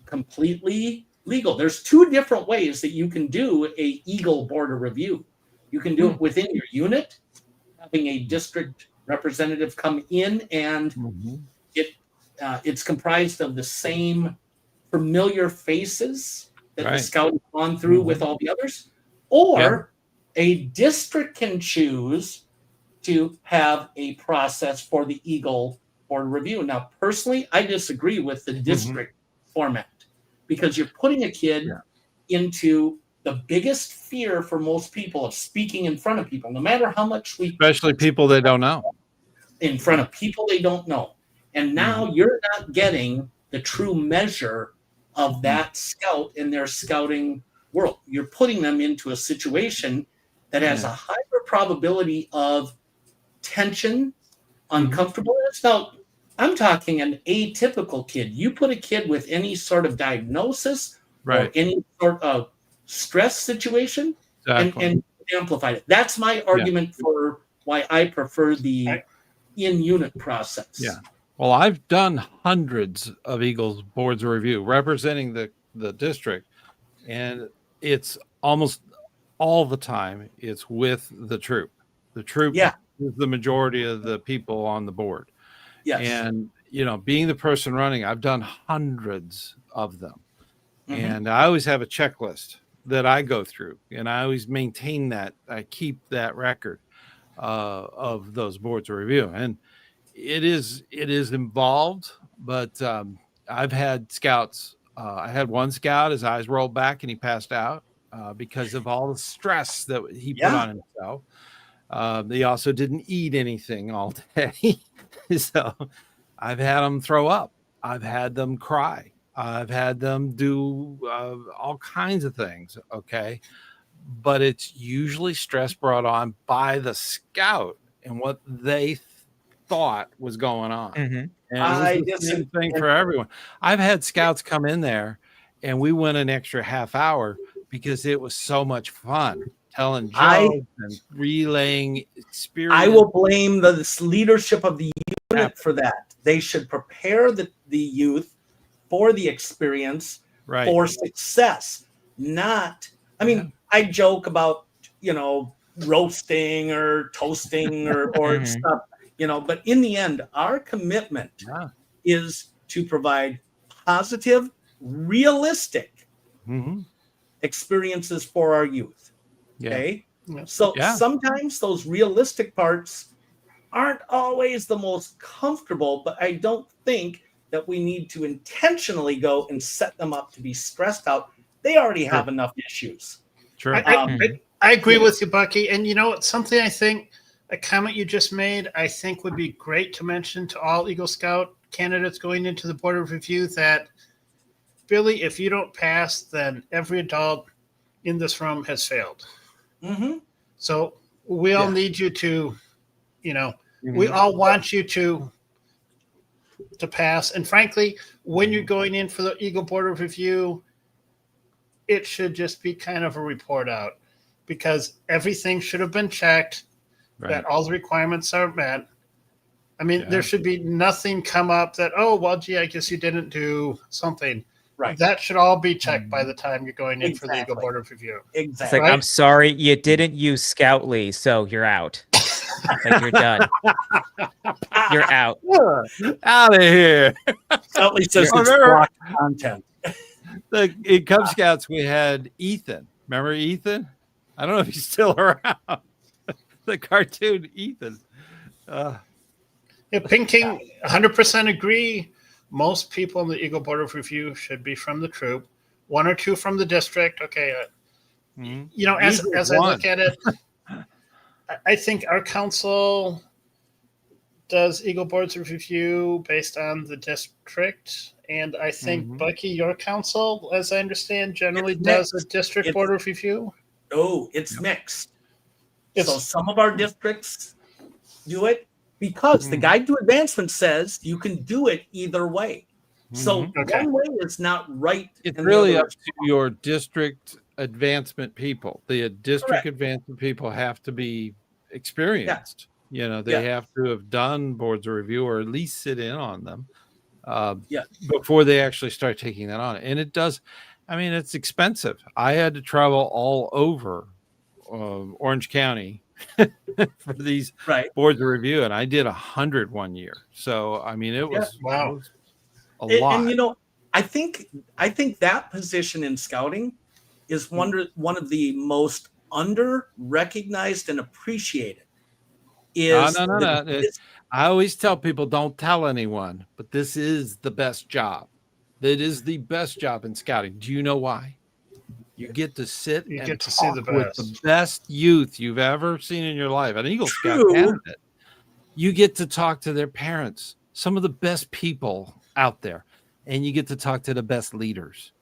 completely legal. There's two different ways that you can do a Eagle Board of Review. You can do it within your unit, having a district representative come in, and it's comprised of the same familiar faces that the scout has gone through with all the others. Or a district can choose to have a process for the Eagle Board of Review. Now, personally, I disagree with the district format because you're putting a kid into the biggest fear for most people of speaking in front of people, no matter how much especially people they don't know. In front of people they don't know. And now you're not getting the true measure of that scout in their scouting world. You're putting them into a situation that has a higher probability of tension, uncomfortableness. Now, I'm talking an atypical kid. You put a kid with any sort of diagnosis or any sort of stress situation and amplify it. That's my argument for why I prefer the in-unit process. Yeah. Well, I've done hundreds of Eagles boards of review representing the district, and it's almost all the time it's with the troop. The troop is the majority of the people on the board. Yes. And, being the person running, I've done hundreds of them. And I always have a checklist that I go through, and I always maintain that. I keep that record of those boards of review. And it is involved, but I've had scouts. I had one scout, his eyes rolled back and he passed out because of all the stress that he put on himself. They also didn't eat anything all day. So I've had them throw up. I've had them cry. I've had them do all kinds of things. Okay. but it's usually stress brought on by the scout and what they thought was going on. And it was the same thing for everyone. I've had scouts come in there and we went an extra half hour because it was so much fun telling jokes and relaying experience. I will blame the leadership of the unit for that. They should prepare the youth for the experience, for success. Not, I mean, I joke about, roasting or toasting or stuff, but in the end, our commitment is to provide positive, realistic experiences for our youth. Okay. So sometimes those realistic parts aren't always the most comfortable, but I don't think that we need to intentionally go and set them up to be stressed out. They already have enough issues. Sure. I agree with you, Bucky. And something I think, a comment you just made, I think would be great to mention to all Eagle Scout candidates going into the Board of Review that, Billy, if you don't pass, then every adult in this room has failed. So we all need you to, we all want you to pass. And frankly, when you're going in for the Eagle Board of Review, it should just be kind of a report out, because everything should have been checked, that all the requirements are met. I mean, there should be nothing come up that, oh, well, gee, I guess you didn't do something. That should all be checked by the time you're going in for the Eagle Board of Review. It's like, I'm sorry, you didn't use Scoutly, so you're out. Like, you're done. You're out. Out of here. Scoutly says it's blocked content. In Cub Scouts, we had Ethan. Remember Ethan? I don't know if he's still around. The cartoon Ethan. Pink King, 100% agree. Most people in the Eagle Board of Review should be from the troop. 1 or 2 from the district. Okay. As I look at it, I think our council does Eagle Boards of Review based on the district. And I think, Bucky, your council, as I understand, generally does a district board of review. Oh, it's mixed. So some of our districts do it because the Guide to Advancement says you can do it either way. So one way is not right. It's really up to your district advancement people. The district advancement people have to be experienced. They have to have done boards of review or at least sit in on them. Before they actually start taking that on. And it does, it's expensive. I had to travel all over Orange County for these boards of review, and I did 100 one year. So it was, wow, a lot. And I think that position in scouting is one of the most under recognized and appreciated. No. I always tell people, don't tell anyone, but this is the best job. It is the best job in scouting. Do you know why? You get to sit and talk with the best youth you've ever seen in your life. An Eagle Scout candidate. You get to talk to their parents, some of the best people out there, and you get to talk to the best leaders.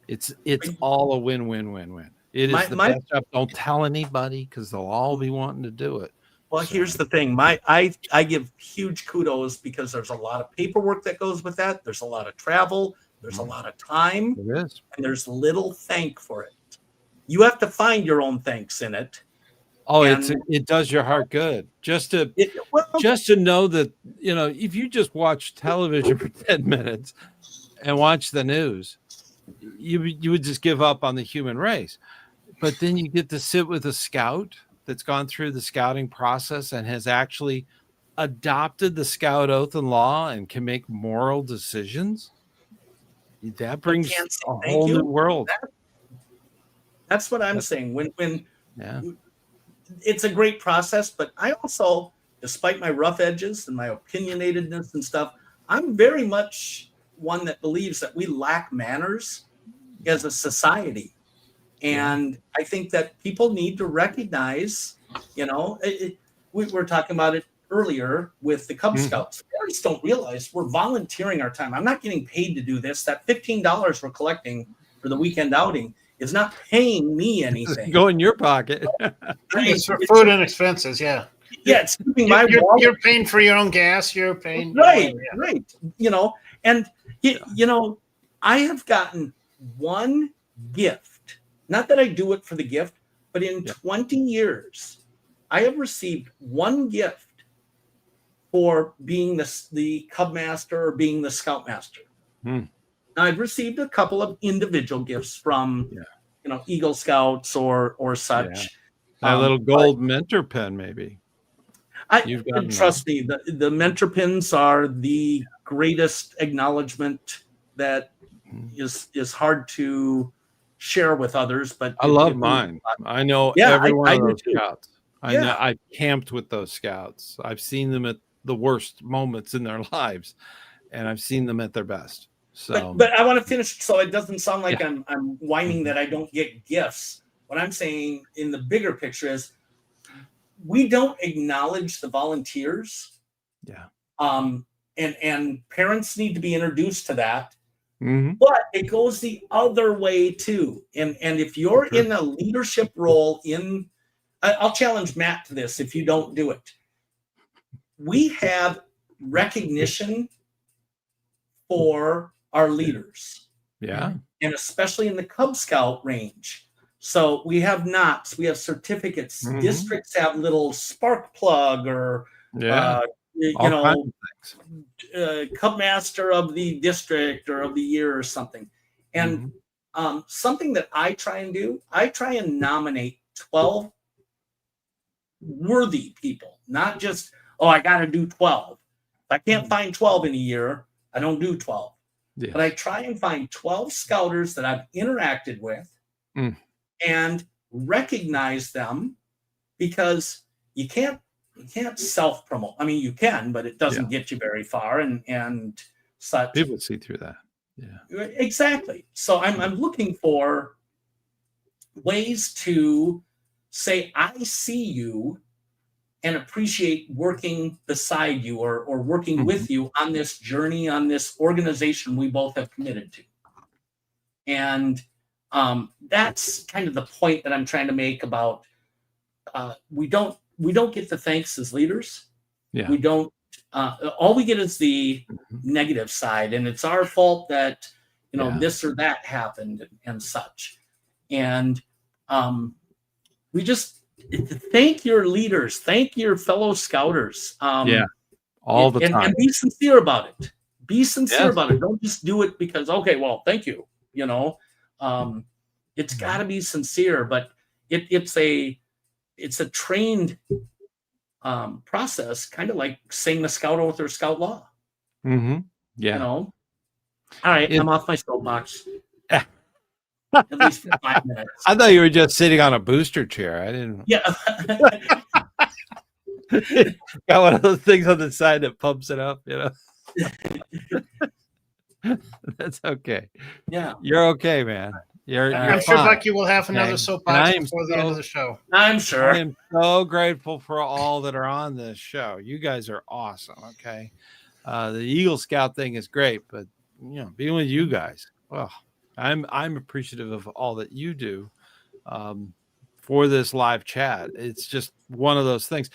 It's all a win-win-win-win. It is the best job. Don't tell anybody because they'll all be wanting to do it. Well, here's the thing. I give huge kudos because there's a lot of paperwork that goes with that. There's a lot of travel. There's a lot of time. There is. And there's little thank for it. You have to find your own thanks in it. Oh, it does your heart good. Just to know that, if you just watch television for 10 minutes and watch the news, you would just give up on the human race. But then you get to sit with a scout that's gone through the scouting process and has actually adopted the scout oath and law and can make moral decisions. That brings a whole new world. That's what I'm saying. When it's a great process, but I also, despite my rough edges and my opinionatedness and stuff, I'm very much one that believes that we lack manners as a society. And I think that people need to recognize, we were talking about it earlier with the Cub Scouts. Parents don't realize we're volunteering our time. I'm not getting paid to do this. That $15 we're collecting for the weekend outing It's not paying me anything. Go in your pocket. It's for food and expenses. Yeah. Yeah, it's keeping my wallet. You're paying for your own gas. You're paying. Right, Yeah. right. And I have gotten one gift. Not that I do it for the gift, but in 20 years, I have received one gift for being the Cub Master or being the Scoutmaster. Now, I've received a couple of individual gifts from, Eagle Scouts or such. A little gold mentor pen, maybe. Trust me, the mentor pins are the greatest acknowledgement that is hard to share with others. But I love mine. I know every one of those scouts. I know I camped with those scouts. I've seen them at the worst moments in their lives, and I've seen them at their best. So, but I want to finish so it doesn't sound like I'm whining that I don't get gifts. What I'm saying in the bigger picture is we don't acknowledge the volunteers. Yeah. And parents need to be introduced to that. Mm-hmm. But it goes the other way too. And if you're in a leadership role I'll challenge Matt to this if you don't do it. We have recognition for our leaders. Yeah. And especially in the Cub Scout range. So we have knots, we have certificates. Mm-hmm. Districts have little spark plug or Cub Master of the district or of the year or something. And something that I try and do, I try and nominate 12 worthy people, not just, I got to do 12. If I can't find 12 in a year, I don't do 12. Yeah. But I try and find 12 scouters that I've interacted with and recognize them, because you can't self promote. I mean, you can, but it doesn't get you very far and such. People see through that. Yeah, exactly. So I'm looking for ways to say, I see you and appreciate working beside you or working with you on this journey, on this organization we both have committed to. And that's kind of the point that I'm trying to make about we don't get the thanks as leaders. Yeah. We don't. All we get is the negative side, and it's our fault that this or that happened and such. And we just thank your leaders, thank your fellow scouters. All the time, and be sincere about it. Be sincere about it. Don't just do it because thank you. It's got to be sincere, but it's a trained process, kind of like saying the scout oath or scout law. Yeah. All right, I'm off my soapbox. At least for 5 minutes. I thought you were just sitting on a booster chair. I didn't. Yeah. Got one of those things on the side that pumps it up, That's okay. Yeah. You're okay, man. I'm sure Bucky will have another soapbox before the end of the show. I'm sure. I am so grateful for all that are on this show. You guys are awesome. Okay. The Eagle Scout thing is great, but being with you guys, I'm appreciative of all that you do for this live chat. It's just one of those things.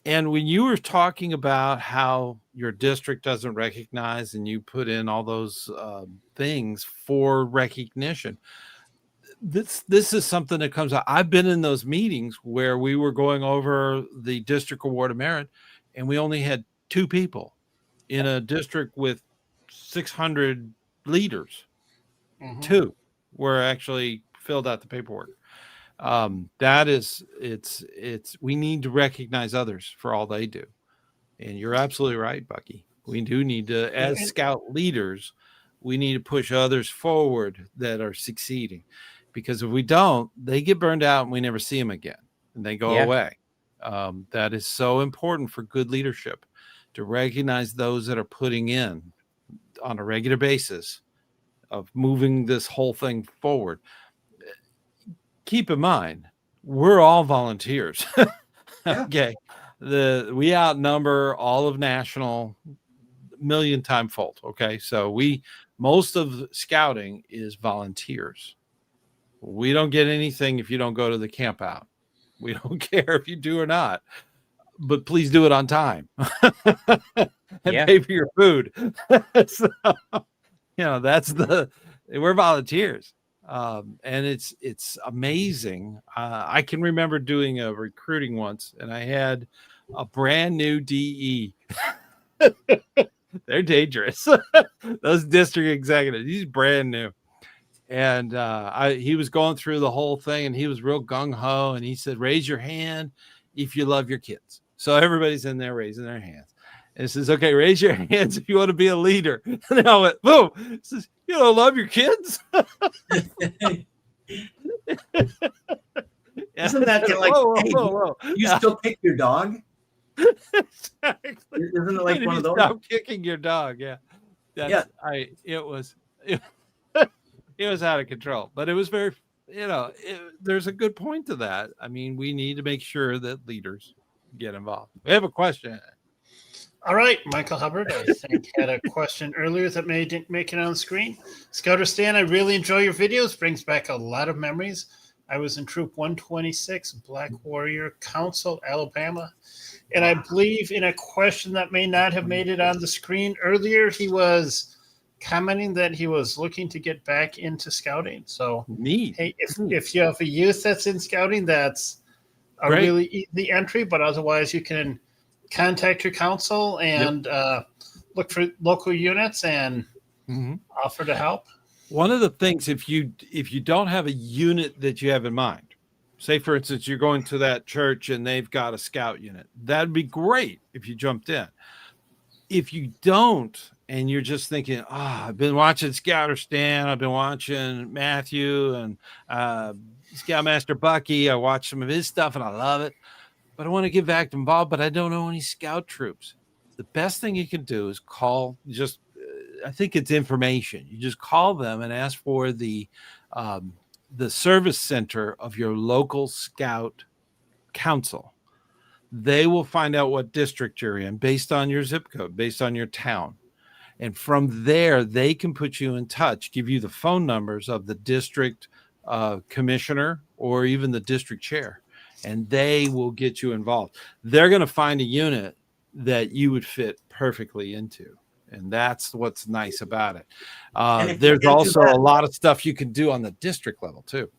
And when you were talking about how your district doesn't recognize and you put in all those things for recognition, this is something that comes out. I've been in those meetings where we were going over the district award of merit, and we only had 2 people in a district with 600 leaders. 2 were actually filled out the paperwork. We need to recognize others for all they do. And you're absolutely right, Bucky. We do need to, as scout leaders, we need to push others forward that are succeeding, because if we don't, they get burned out and we never see them again and they go away. That is so important for good leadership, to recognize those that are putting in on a regular basis of moving this whole thing forward. Keep in mind, we're all volunteers. Okay. We outnumber all of national million timefold. Okay. So most of scouting is volunteers. We don't get anything if you don't go to the camp out. We don't care if you do or not, but please do it on time and pay for your food. So, we're volunteers. And it's amazing. I can remember doing a recruiting once, and I had a brand new DE. They're dangerous. Those district executives, he's brand new. And he was going through the whole thing, and he was real gung-ho, and he said, raise your hand if you love your kids. So everybody's in there raising their hands. And it says, okay, raise your hands if you want to be a leader. And I went, boom. It says, you don't love your kids? Isn't that like, whoa. You still kick your dog? Exactly. Isn't it like one of those? Stop kicking your dog. Yeah. It was out of control, but it was very, there's a good point to that. I mean, we need to make sure that leaders get involved. We have a question. All right, Michael Hubbard, I think had a question earlier that didn't make it on the screen. ScouterStan, I really enjoy your videos. Brings back a lot of memories. I was in Troop 126, Black Warrior Council, Alabama. And I believe in a question that may not have made it on the screen earlier, he was commenting that he was looking to get back into scouting. So, neat. Hey, if you have a youth that's in scouting, that's a Great. really easy entry. But otherwise, you can contact your council and look for local units and offer to help. One of the things, if you don't have a unit that you have in mind, say for instance you're going to that church and they've got a scout unit, that'd be great if you jumped in. If you don't, and you're just thinking, I've been watching ScouterStan, I've been watching Matthew and ScoutmasterBucky, I watch some of his stuff and I love it, but I want to get back involved, but I don't know any scout troops. The best thing you can do is call, I think it's information. You just call them and ask for the service center of your local scout council. They will find out what district you're in based on your zip code, based on your town. And from there, they can put you in touch, give you the phone numbers of the district commissioner or even the district chair, and they will get you involved. They're going to find a unit that you would fit perfectly into. And that's what's nice about it. There's also a lot of stuff you can do on the district level too.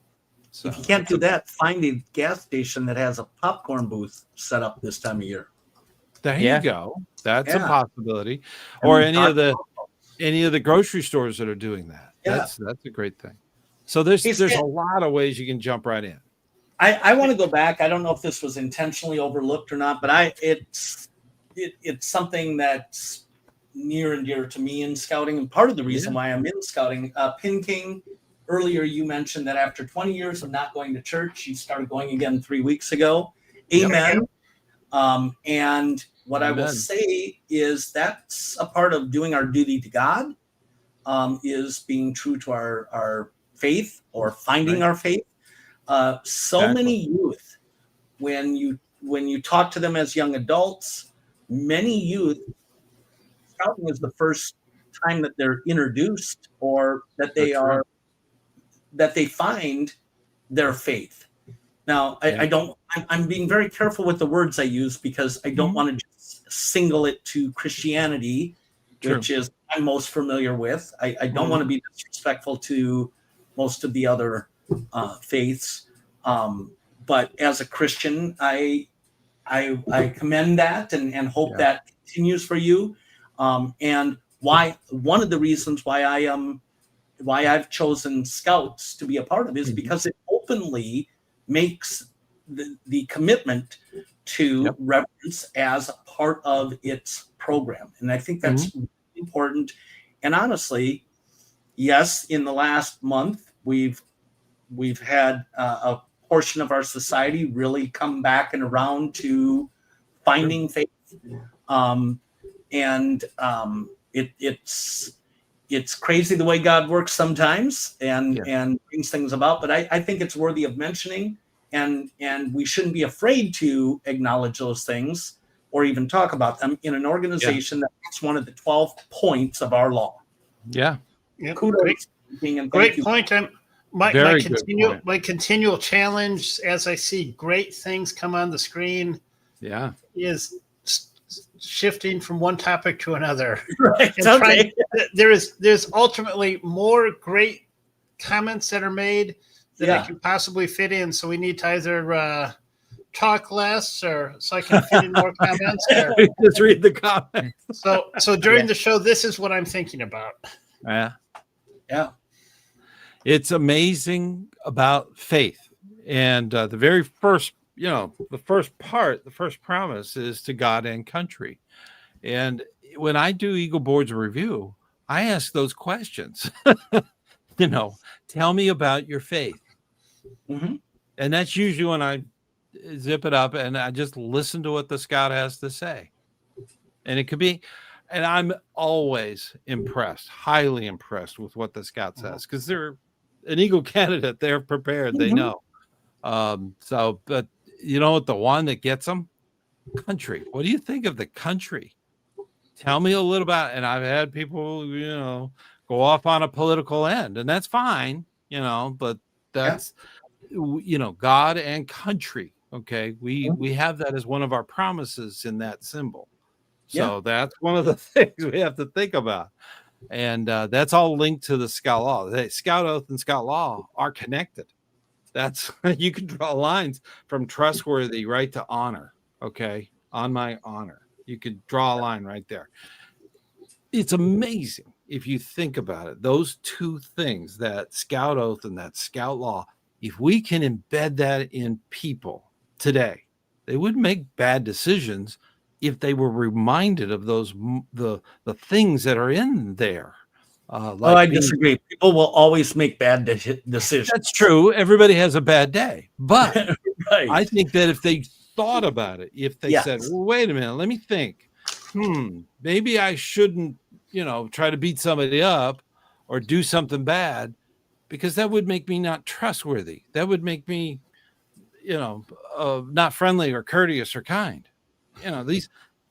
So if you can't do that, find a gas station that has a popcorn booth set up this time of year. There you go. That's a possibility. Or any of the grocery stores that are doing that. That's a great thing. So there's a lot of ways you can jump right in. I want to go back. I don't know if this was intentionally overlooked or not, but it's something that's near and dear to me in scouting, and part of the reason why I'm in scouting. Pin King, earlier you mentioned that after 20 years of not going to church, you started going again 3 weeks ago. Amen. And what I will say is that's a part of doing our duty to God, is being true to our faith or finding our faith. Many youth, when you talk to them as young adults, many youth, scouting is the first time that they're introduced or that they find their faith. Now, I'm being very careful with the words I use because I don't want to just single it to Christianity, which is I'm most familiar with. I don't want to be disrespectful to most of the other faiths. But as a Christian, I commend that and hope that continues for you. And one of the reasons why I've chosen Scouts to be a part of is because it openly makes the commitment to reverence as a part of its program. And I think that's really important. And honestly, yes, in the last month, we've had a portion of our society really come back and around to finding faith. It's crazy the way God works sometimes and brings things about, but I think it's worthy of mentioning, and we shouldn't be afraid to acknowledge those things or even talk about them in an organization that's one of the 12 points of our law. Kudos. Great point. My Very good point. continual challenge as I see great things come on the screen Yeah. is shifting from one topic to another. Right. And Okay. there's ultimately more great comments that are made that I Yeah. can possibly fit in. So we need to either talk less, or so I can fit in more comments. Or, Just read the comments. so during the show, this is what I'm thinking about. Yeah. Yeah. It's amazing about faith. And the very first, the first promise is to God and country. And when I do Eagle Boards review, I ask those questions. Tell me about your faith. Mm-hmm. And that's usually when I zip it up and I just listen to what the scout has to say. And it could be, and I'm always impressed, highly impressed with what the scout says, because they're an Eagle candidate. They're prepared. They know. But you know what? The one that gets them, country. What do you think of the country? Tell me a little about, and I've had people, go off on a political end, and that's fine, but that's, God and country. Okay. We have that as one of our promises in that symbol. So that's one of the things we have to think about. And that's all linked to the Scout Law. The Scout Oath and Scout Law are connected. That's, you can draw lines from trustworthy right to honor. Okay. On my honor. You could draw a line right there. It's amazing if you think about it. Those two things, that Scout Oath and that Scout Law, if we can embed that in people today, they wouldn't make bad decisions if they were reminded of those the things that are in there. I disagree. People will always make bad decisions. That's true. Everybody has a bad day, but right. I think that if they thought about it, if they said, well, wait a minute, let me think, maybe I shouldn't, try to beat somebody up or do something bad, because that would make me not trustworthy. That would make me, not friendly or courteous or kind.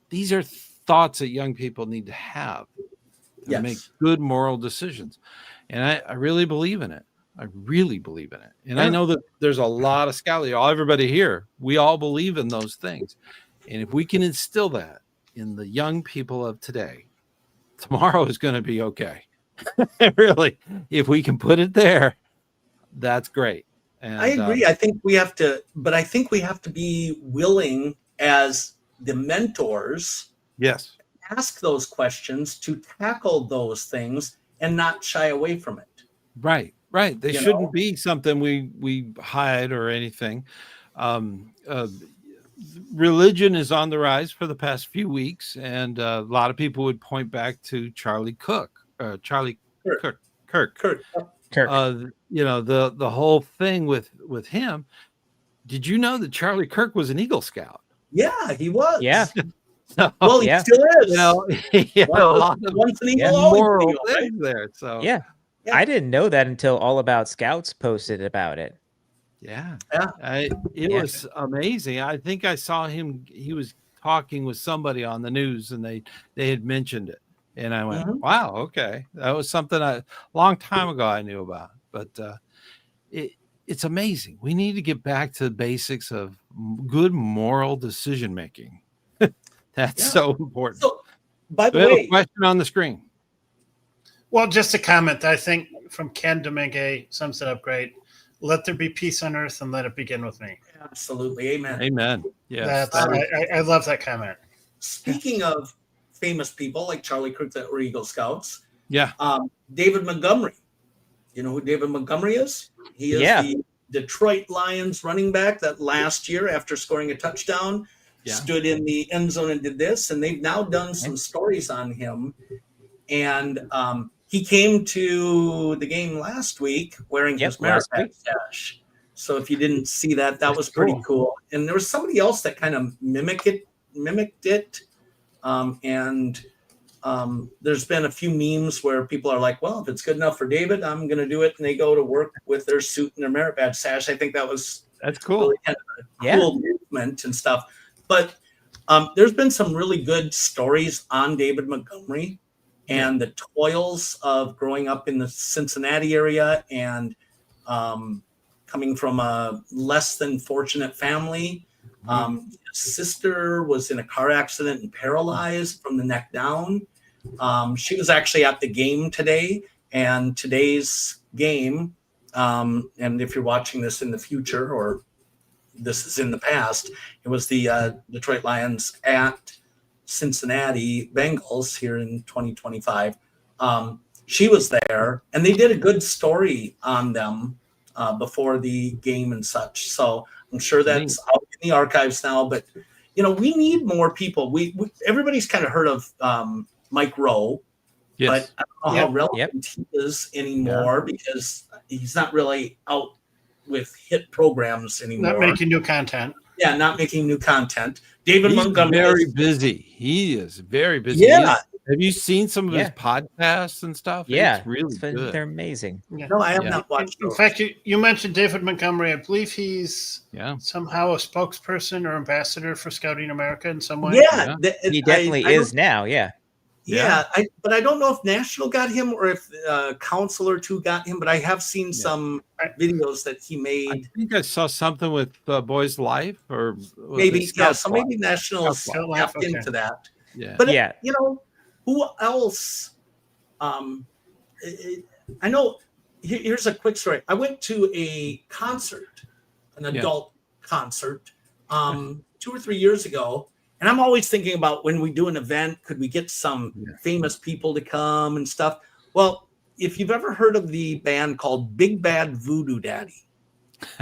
These are thoughts that young people need to have to make good moral decisions. And I really believe in it. I really believe in it. And I know that there's a lot of Scout, everybody here, we all believe in those things. And if we can instill that in the young people of today, tomorrow is going to be okay. Really, if we can put it there, that's great. And I agree. I think we have to be willing as the mentors. Yes. Ask those questions, to tackle those things and not shy away from it. Right. They shouldn't be something we hide or anything. Religion is on the rise for the past few weeks, and a lot of people would point back to Charlie Kirk. The whole thing with him. Did you know that Charlie Kirk was an Eagle Scout? Yeah, he was. Yeah. Well, he still is. Once an Eagle, always an Eagle, right? There. So yeah. I didn't know that until All About Scouts posted about it. It was amazing. I think I saw him. He was talking with somebody on the news, and they had mentioned it, and I went, "Wow, okay, that was something a long time ago I knew about." But it's amazing. We need to get back to the basics of good moral decision making. That's so important. So, by the way, a question on the screen. Well, just a comment I think from Ken Domingue sums it up great. Let there be peace on earth, and let it begin with me. Absolutely. Amen. Amen. Yes. I love that comment. Speaking of famous people like Charlie Kirk that were Eagle Scouts. Yeah. David Montgomery. You know who David Montgomery is? He is the Detroit Lions running back that last year, after scoring a touchdown, stood in the end zone and did this. And they've now done some stories on him. And he came to the game last week wearing his merit badge sash. So if you didn't see that, that was pretty cool. And there was somebody else that kind of mimicked it. There's been a few memes where people are like, well, if it's good enough for David, I'm going to do it. And they go to work with their suit and their merit badge sash. I think that's cool. Really kind of a cool movement and stuff. But there's been some really good stories on David Montgomery and the toils of growing up in the Cincinnati area and coming from a less than fortunate family. His sister was in a car accident and paralyzed from the neck down. She was actually at the game today, and today's game, and if you're watching this in the future or this is in the past, it was the Detroit Lions at Cincinnati Bengals here in 2025. She was there, and they did a good story on them before the game and such. So I'm sure that's out in the archives now. But we need more people. We everybody's kind of heard of Mike Rowe, but I don't know how relevant he is anymore because he's not really out with hit programs anymore. Not making new content. Yeah, not making new content. David Montgomery very busy. He is very busy. Yeah. Have you seen some of his podcasts and stuff? Yeah, it's really good. They're amazing. Yeah. No, I have not watched those. In fact, you mentioned David Montgomery. I believe he's somehow a spokesperson or ambassador for Scouting America in some way. Yeah, he definitely is now. Yeah, but I don't know if National got him or if Council or two got him, but I have seen some videos that he made. I think I saw something with Boys Life or maybe, so maybe National tapped into that. Yeah. But, who else? I know, here's a quick story. I went to a concert, an adult concert, 2 or 3 years ago. And I'm always thinking about when we do an event, could we get some famous people to come and stuff? Well, if you've ever heard of the band called Big Bad Voodoo Daddy,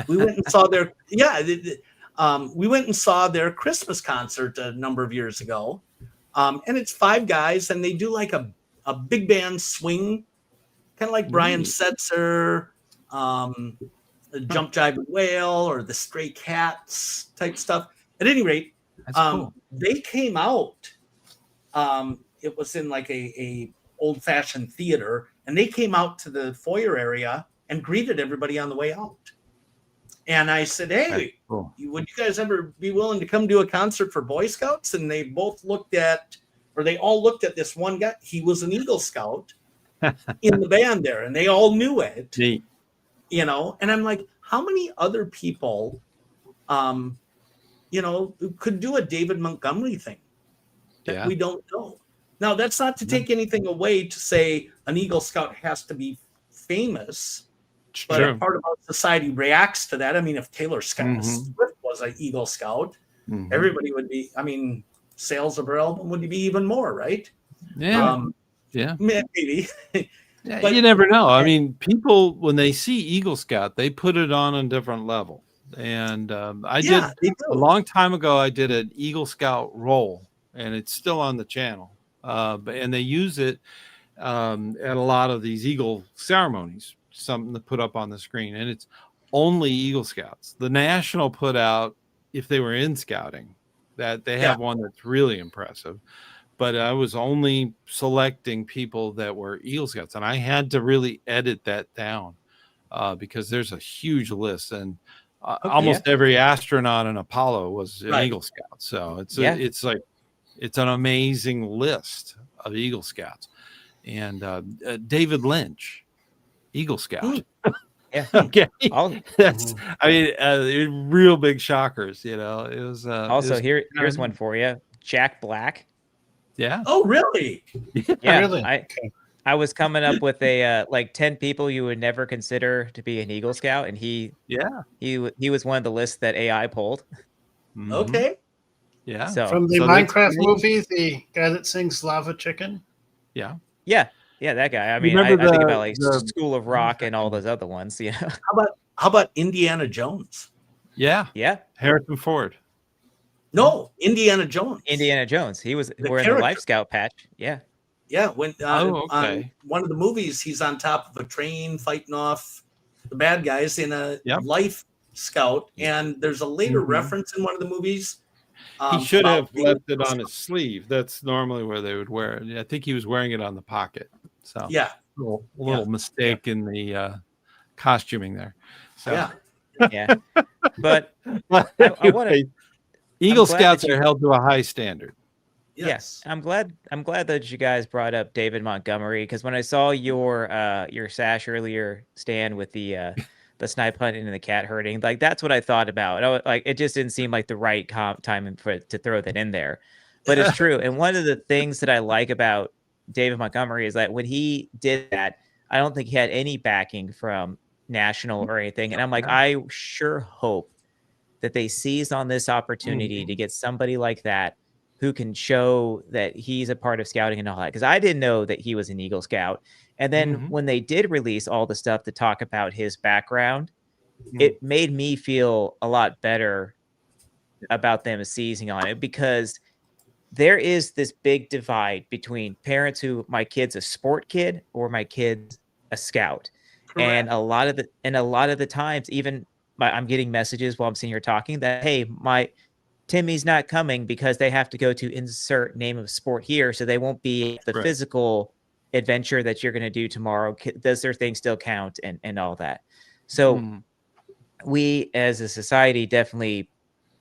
we went and saw their we went and saw their Christmas concert a number of years ago. And it's 5 guys, and they do like a big band swing, kind of like Brian Setzer, the Jump Jive and Wail, or the Stray Cats type stuff. At any rate, cool. They came out. It was in like a old-fashioned theater, and they came out to the foyer area and greeted everybody on the way out. And I said, "Hey, would you guys ever be willing to come do a concert for Boy Scouts?" And they all looked at this one guy. He was an Eagle Scout in the band there, and they all knew it. Neat. And I'm like, how many other people could do a David Montgomery thing that we don't know. Now, that's not to take anything away to say an Eagle Scout has to be famous, but a part of our society reacts to that. I mean, if Taylor Swift was an Eagle Scout, everybody would be, sales of her album would be even more, right? Yeah. Maybe. But you never know. I mean, people, when they see Eagle Scout, they put it on a different level. And I did a long time ago. I did an Eagle Scout roll, and it's still on the channel. And they use it at a lot of these Eagle ceremonies. Something to put up on the screen, and it's only Eagle Scouts. The National put out, if they were in scouting, that they have one that's really impressive. But I was only selecting people that were Eagle Scouts, and I had to really edit that down because there's a huge list and. Almost every astronaut in Apollo was an Eagle Scout. So it's an amazing list of Eagle Scouts. And David Lynch, Eagle Scout. Okay. That's real big shockers, It was also here's one for you. Jack Black. Yeah. Oh, really? Yeah. Really? I was coming up with a 10 people you would never consider to be an Eagle Scout, and he was one of the lists that AI pulled. Okay. Yeah. So from the Minecraft movie, the guy that sings Lava Chicken. Yeah, that guy. I mean, I think about School of Rock and all those other ones. How about Indiana Jones? Yeah. Harrison Ford. No, Indiana Jones. He was wearing the Life Scout patch. Yeah. Yeah, when on one of the movies, he's on top of a train fighting off the bad guys in a Life Scout, and there's a later reference in one of the movies. He should have left it on his sleeve. That's normally where they would wear it. I think he was wearing it on the pocket. So a little mistake in the costuming there. So but I want to. Eagle Scouts are held to a high standard. Yes, I'm glad that you guys brought up David Montgomery, because when I saw your sash earlier, Stan, with the the snipe hunting and the cat herding. Like that's what I thought about. Like it just didn't seem like the right time to throw that in there. But it's true. And one of the things that I like about David Montgomery is that when he did that, I don't think he had any backing from national or anything. And I'm like, I sure hope that they seized on this opportunity to get somebody like that who can show that he's a part of scouting and all that. Because I didn't know that he was an Eagle Scout. And then when they did release all the stuff to talk about his background, it made me feel a lot better about them seizing on it, because there is this big divide between parents who my kid's a sport kid or my kid's a scout. Correct. And a lot of the times, even I'm getting messages while I'm sitting here talking that, hey, my Timmy's not coming because they have to go to insert name of sport here, so they won't be the physical adventure that you're going to do tomorrow. Does their thing still count, and all that? So we as a society definitely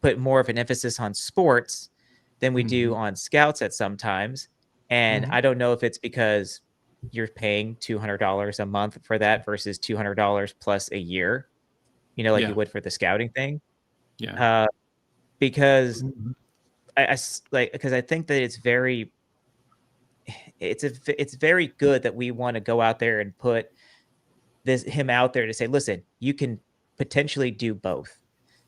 put more of an emphasis on sports than we do on scouts at sometimes. And I don't know if it's because you're paying $200 a month for that versus $200 plus a year, like you would for the scouting thing. Yeah. Because because I think that it's very good that we want to go out there and put him out there to say, listen, you can potentially do both.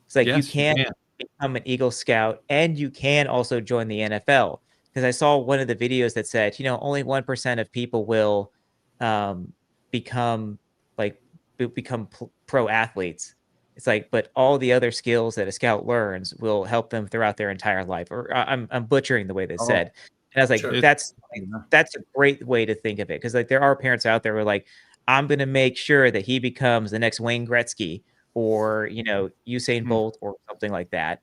It's like you can become an Eagle Scout and you can also join the NFL. Because I saw one of the videos that said, only 1% of people will become pro athletes. It's like, but all the other skills that a scout learns will help them throughout their entire life. Or I'm butchering the way they said. And I was like, that's a great way to think of it. Because there are parents out there who are like, I'm going to make sure that he becomes the next Wayne Gretzky or, Usain Bolt or something like that.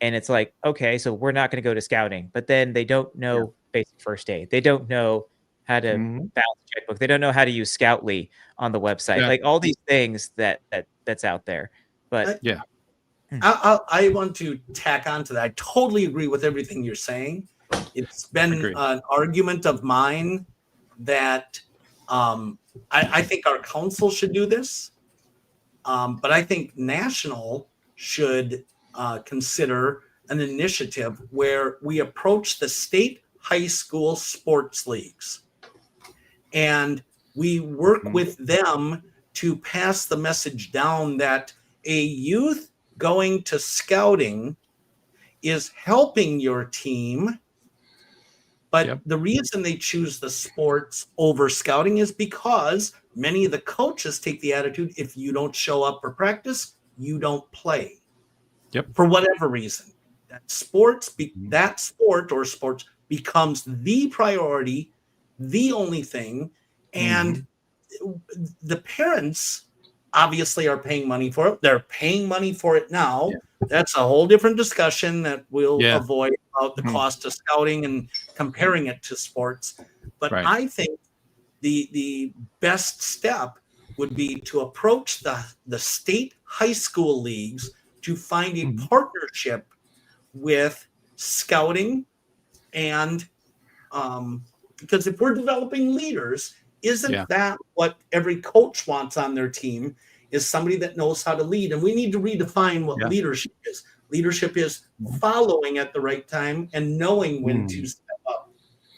And it's like, okay, so we're not going to go to scouting. But then they don't know basic first aid. They don't know how to balance a checkbook. They don't know how to use Scoutly on the website. Like all these things that's out there. But I want to tack on to that. I totally agree with everything you're saying. It's been an argument of mine that I think our council should do this, but I think national should consider an initiative where we approach the state high school sports leagues and we work with them to pass the message down that a youth going to scouting is helping your team. But the reason they choose the sports over scouting is because many of the coaches take the attitude, if you don't show up for practice, you don't play. For whatever reason. That sport or sports becomes the priority, the only thing. And the parents obviously are paying money for it. They're paying money for it now. That's a whole different discussion that we'll avoid about the cost of scouting and comparing it to sports. But I think the best step would be to approach the state high school leagues to find a partnership with scouting. And because if we're developing leaders, isn't that what every coach wants on their team, is somebody that knows how to lead? And we need to redefine what leadership is. Leadership is following at the right time and knowing when to step up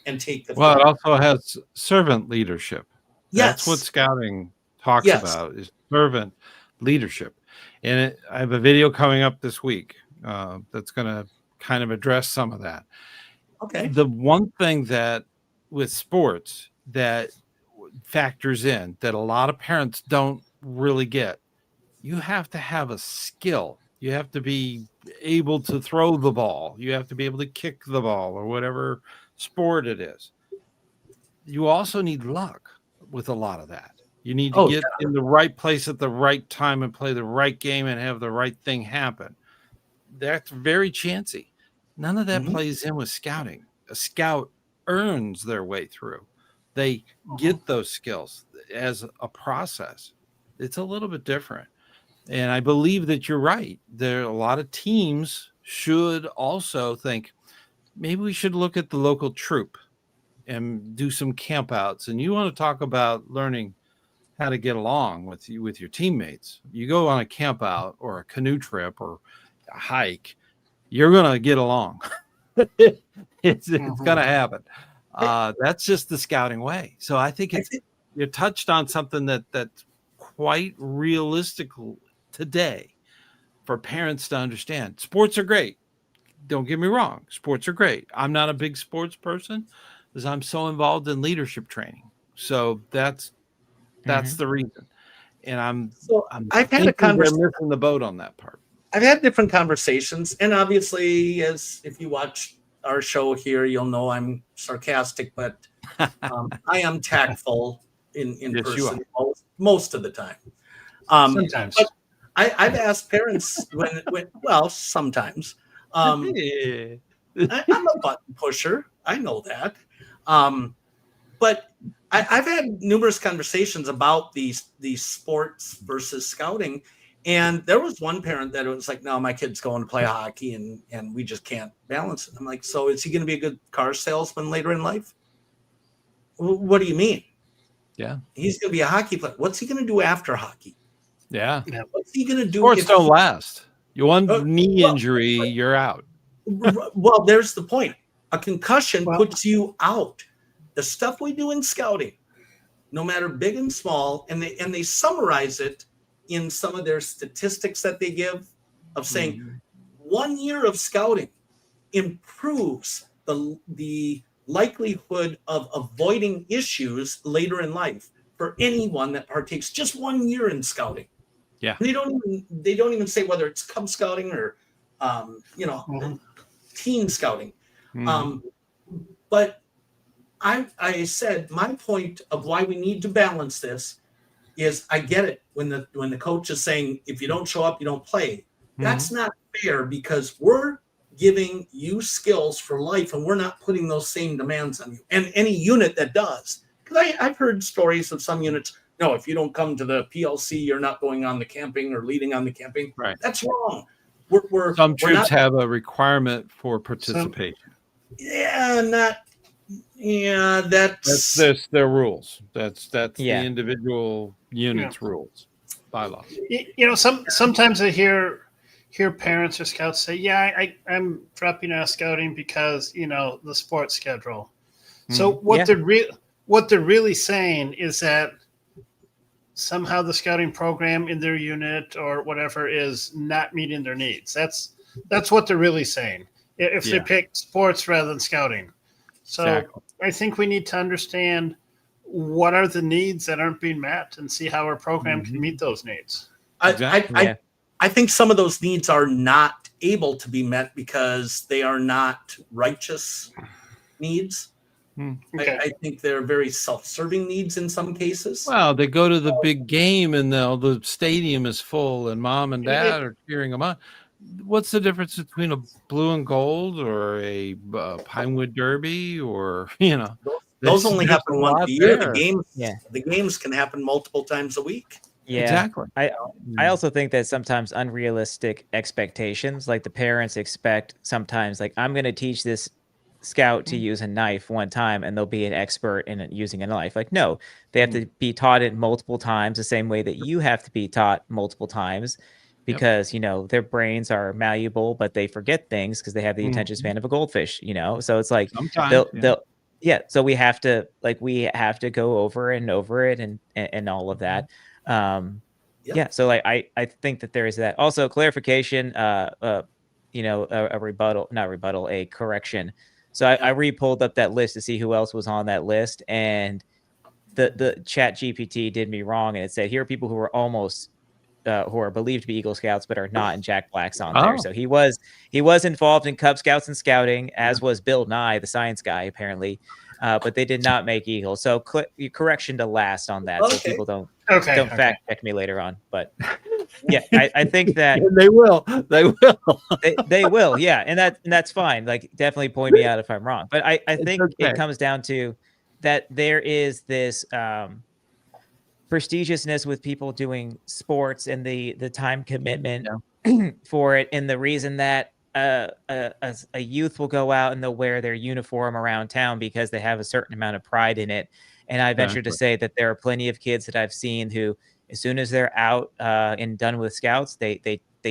and take the field. It also has servant leadership. That's what scouting talks about, is servant leadership. And I have a video coming up this week that's going to kind of address some of that. Okay. The one thing that with sports that factors in that a lot of parents don't really get, you have to have a skill. You have to be able to throw the ball. You have to be able to kick the ball or whatever sport it is. You also need luck with a lot of that. You need to get in the right place at the right time and play the right game and have the right thing happen. That's very chancy. None of that plays in with scouting. A scout earns their way through. They get those skills as a process. It's a little bit different. And I believe that you're right. There are a lot of teams should also think, maybe we should look at the local troop and do some campouts. And you want to talk about learning how to get along with your teammates. You go on a camp out or a canoe trip or a hike, you're gonna get along. it's gonna happen. That's just the scouting way. So I think you touched on something that's quite realistic today for parents to understand. Sports are great. Don't get me wrong. Sports are great. I'm not a big sports person because I'm so involved in leadership training. So that's the reason. And I've had a conversation. We're missing the boat on that part. I've had different conversations, and obviously, as if you watch our show here, you'll know I'm sarcastic, but I am tactful in Yes, person most of the time. Sometimes. But I've asked parents when sometimes. I'm a button pusher. I know that. But I've had numerous conversations about these sports versus scouting. And there was one parent that was like, no, my kid's going to play hockey and we just can't balance it. I'm like, so is he going to be a good car salesman later in life? What do you mean? Yeah. He's going to be a hockey player. What's he going to do after hockey? Yeah. What's he going to do? Sports don't last. You want knee injury, you're out. Well, there's the point. A concussion puts you out. The stuff we do in scouting, no matter big and small, and they summarize it in some of their statistics that they give of saying 1 year of scouting improves the likelihood of avoiding issues later in life for anyone that partakes just 1 year in scouting. Yeah. They don't even say whether it's Cub Scouting or teen scouting. But I said my point of why we need to balance this is I get it when the coach is saying if you don't show up, you don't play. That's not fair because we're giving you skills for life and we're not putting those same demands on you. And any unit that does, because I've heard stories of some units, no, if you don't come to the PLC, you're not going on the camping or leading on the camping. Right. That's wrong. Some troops have a requirement for participation. That's their rules. That's the individual unit's rules, bylaws. Sometimes I hear parents or scouts say, "Yeah, I'm dropping out of scouting because the sports schedule." So what they're really saying is that somehow the scouting program in their unit or whatever is not meeting their needs. That's what they're really saying. If they pick sports rather than scouting. So exactly. I think we need to understand what are the needs that aren't being met and see how our program can meet those needs. I think some of those needs are not able to be met because they are not righteous needs. Okay. I think they're very self-serving needs in some cases. Well, they go to the big game and the stadium is full and mom and dad are cheering them on. What's the difference between a blue and gold or a Pinewood Derby or, those only happen once a year. The games can happen multiple times a week. Yeah, exactly. I also think that sometimes unrealistic expectations, like the parents expect sometimes, like I'm going to teach this scout to use a knife one time and they'll be an expert in using a knife. Like, no, they have to be taught it multiple times the same way that you have to be taught multiple times because, their brains are malleable, but they forget things because they have the attention span of a goldfish, so it's like, so we have to go over and over it and all of that. So like, I think that there is that. Also clarification, a correction. So I re-pulled up that list to see who else was on that list, and the Chat GPT did me wrong, and it said here are people who are almost who are believed to be Eagle Scouts but are not, and Jack Black's on there. So he was involved in Cub Scouts and scouting, as was Bill Nye, the science guy, apparently, but they did not make Eagle. So correction to last on that, so people don't fact check me later on. But yeah, I think that they will. They will, yeah, and that's fine. Like, definitely point me out if I'm wrong. But I think it comes down to that there is this prestigiousness with people doing sports and the time commitment for it, and the reason that a youth will go out and they'll wear their uniform around town because they have a certain amount of pride in it. And I venture to say that there are plenty of kids that I've seen who, as soon as they're out and done with Scouts, they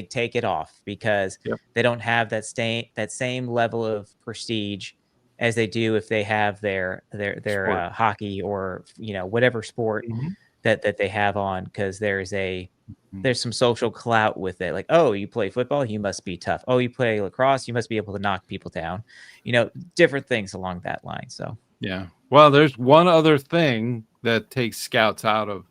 take it off because they don't have that same level of prestige as they do if they have their hockey or whatever sport that they have on, because there's some social clout with it. Like, oh, you play football, you must be tough. Oh, you play lacrosse, you must be able to knock people down. Different things along that line. So yeah. Well, there's one other thing that takes Scouts out of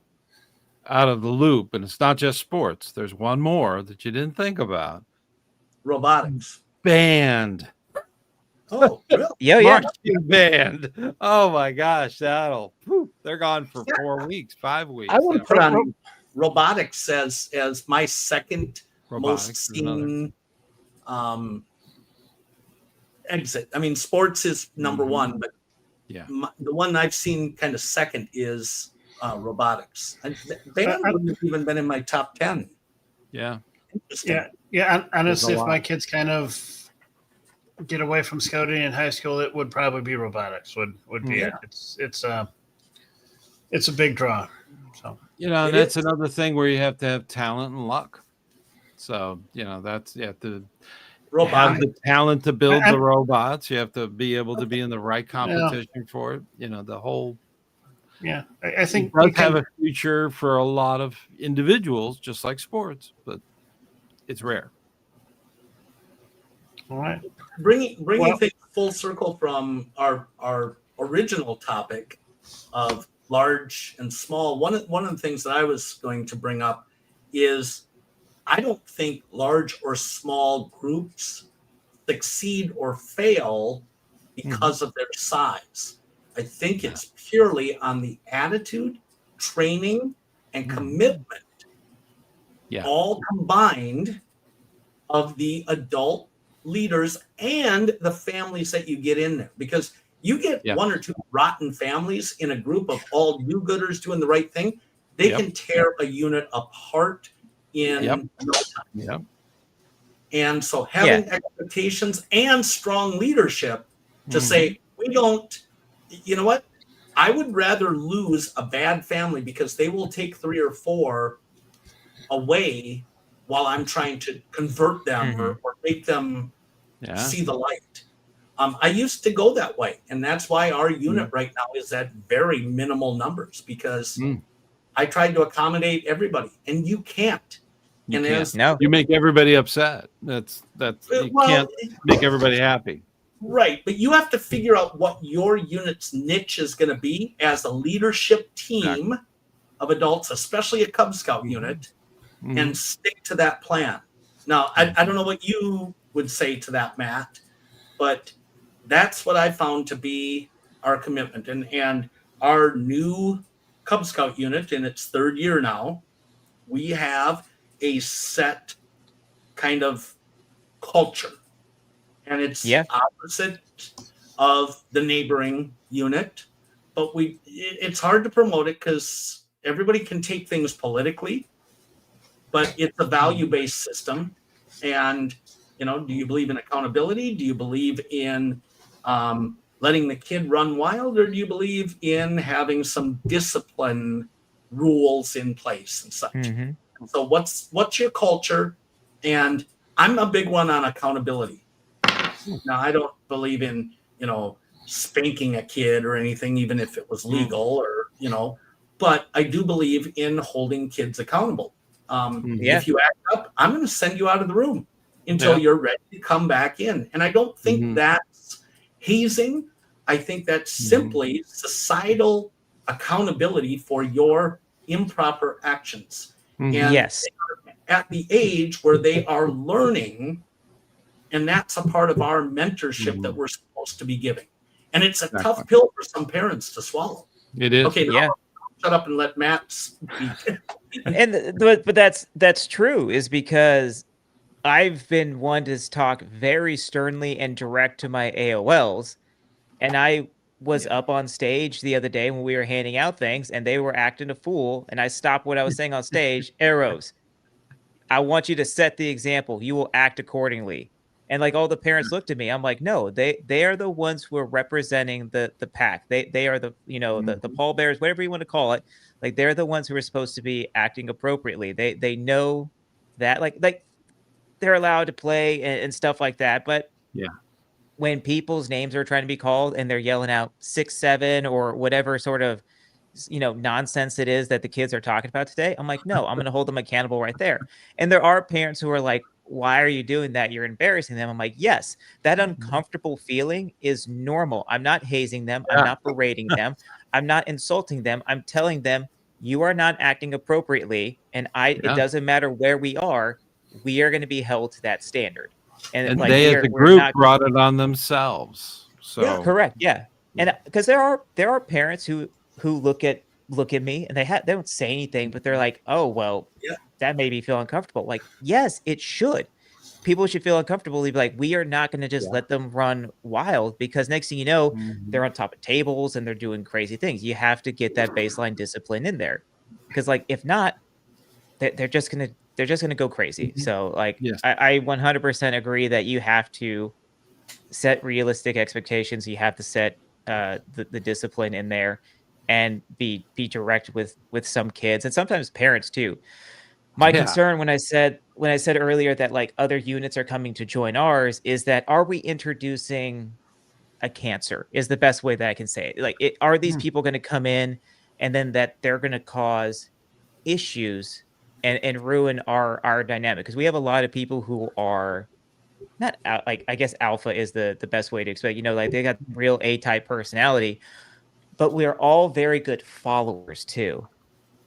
the loop, and it's not just sports. There's one more that you didn't think about. Robotics. Band. Oh, really? Yeah. Marching band. Oh my gosh, they're gone for 4 weeks, 5 weeks. I would put on robotics as my second most seen exit. I mean, sports is number one, but the one I've seen kind of second is robotics. Band wouldn't have even been in my top 10. Yeah. Yeah. Honestly, if my kids kind of get away from scouting in high school, it would probably be robotics. Would be it. It's a big draw. So and that's another thing where you have to have talent and luck. So that's you have to have the talent to build the robots. You have to be able to be in the right competition for it. The whole. Yeah, I think it does have a future for a lot of individuals, just like sports, but it's rare. All right. Bringing things full circle from our original topic of large and small, one of the things that I was going to bring up is I don't think large or small groups succeed or fail because of their size. I think it's purely on the attitude, training, and commitment, all combined, of the adult leaders and the families that you get in there. Because you get one or two rotten families in a group of all do-gooders doing the right thing, they can tear a unit apart in no time. Yep. And so having expectations and strong leadership to say, we don't, you know what? I would rather lose a bad family because they will take 3 or 4 away while I'm trying to convert them or make them see the light. I used to go that way. And that's why our unit right now is at very minimal numbers, because I tried to accommodate everybody, and you can't. You make everybody upset. That's you can't make everybody happy. Right. But you have to figure out what your unit's niche is going to be as a leadership team of adults, especially a Cub Scout unit, and stick to that plan. Now, I don't know what you would say to that, Matt, but that's what I found to be our commitment. And our new Cub Scout unit in its 3rd year now, we have a set kind of culture. And it's opposite of the neighboring unit. But it's hard to promote it because everybody can take things politically. But it's a value-based system. And, do you believe in accountability? Do you believe in letting the kid run wild? Or do you believe in having some discipline rules in place and such? So what's your culture? And I'm a big one on accountability. Now, I don't believe in, spanking a kid or anything, even if it was legal or, but I do believe in holding kids accountable. If you act up, I'm going to send you out of the room until you're ready to come back in. And I don't think that's hazing. I think that's simply societal accountability for your improper actions. And at the age where they are learning, and that's a part of our mentorship that we're supposed to be giving. And it's a tough pill for some parents to swallow. It is. Okay, now shut up and let Matt speak. But that's true, is because I've been one to talk very sternly and direct to my AOLs, and I was up on stage the other day when we were handing out things, and they were acting a fool, and I stopped what I was saying on stage. Arrows, I want you to set the example. You will act accordingly. And like all the parents looked at me. I'm like, no, they are the ones who are representing the pack. They are the, you know, the pallbearers, whatever you want to call it. Like they're the ones who are supposed to be acting appropriately. They know that like they're allowed to play and stuff like that. But yeah, when people's names are trying to be called and they're yelling out 6-7 or whatever sort of, you know, nonsense it is that the kids are talking about today, I'm like, no, I'm going to hold them accountable right there. And there are parents who are like, why are you doing that? You're embarrassing them. I'm like, yes, that uncomfortable feeling is normal. I'm not hazing them. I'm not berating them. I'm not insulting them. I'm telling them you are not acting appropriately. And it doesn't matter where we are going to be held to that standard. And like they as a group brought it on themselves. So correct. Yeah. And because there are parents who look at me and they don't say anything, but they're like, oh, well, that made me feel uncomfortable. Like, yes, it should. People should feel uncomfortable. Be like, we are not going to just let them run wild, because next thing you know, they're on top of tables and they're doing crazy things. You have to get that baseline discipline in there, because like, if not, they're just gonna go crazy. So like, I 100% agree that you have to set realistic expectations. You have to set the discipline in there, and be direct with some kids and sometimes parents too. My concern when I said earlier that like other units are coming to join ours is that, are we introducing a cancer, is the best way that I can say it. Like, are these people going to come in and then that they're going to cause issues and ruin our dynamic? Because we have a lot of people who are not like, I guess alpha is the best way to explain, you know, like they got real A-type personality, but we're all very good followers too.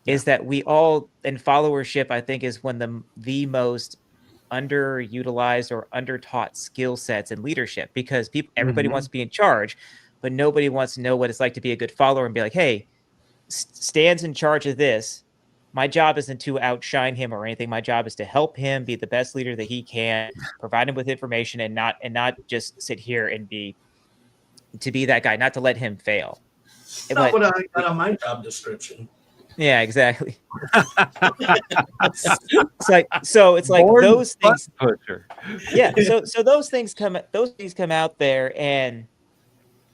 Is that we all, in followership, I think, is one of the most underutilized or undertaught skill sets in leadership, because everybody wants to be in charge, but nobody wants to know what it's like to be a good follower and be like, hey, Stan's in charge of this. My job isn't to outshine him or anything. My job is to help him be the best leader that he can, provide him with information, and not just sit here and be that guy, not to let him fail. That's not what I got on my job description. Yeah, exactly. It's like those things. Yeah, so those things come out there, and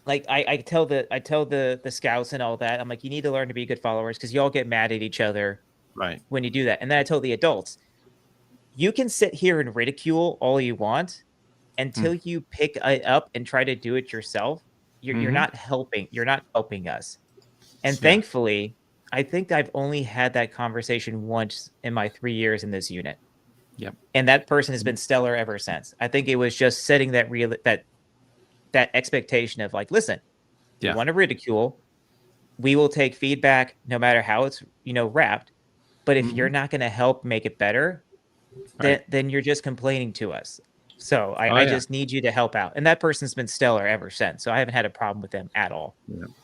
like I tell the scouts and all that, I'm like, you need to learn to be good followers, because you all get mad at each other when you do that. And then I told the adults, you can sit here and ridicule all you want until you pick it up and try to do it yourself. You're not helping. You're not helping us. And thankfully, I think I've only had that conversation once in my 3 years in this unit. Yep. And that person has been stellar ever since. I think it was just setting that that expectation of like, listen, you want to ridicule, we will take feedback no matter how it's, you know, wrapped. But if you're not going to help make it better, then you're just complaining to us. So I just need you to help out. And that person's been stellar ever since. So I haven't had a problem with them at all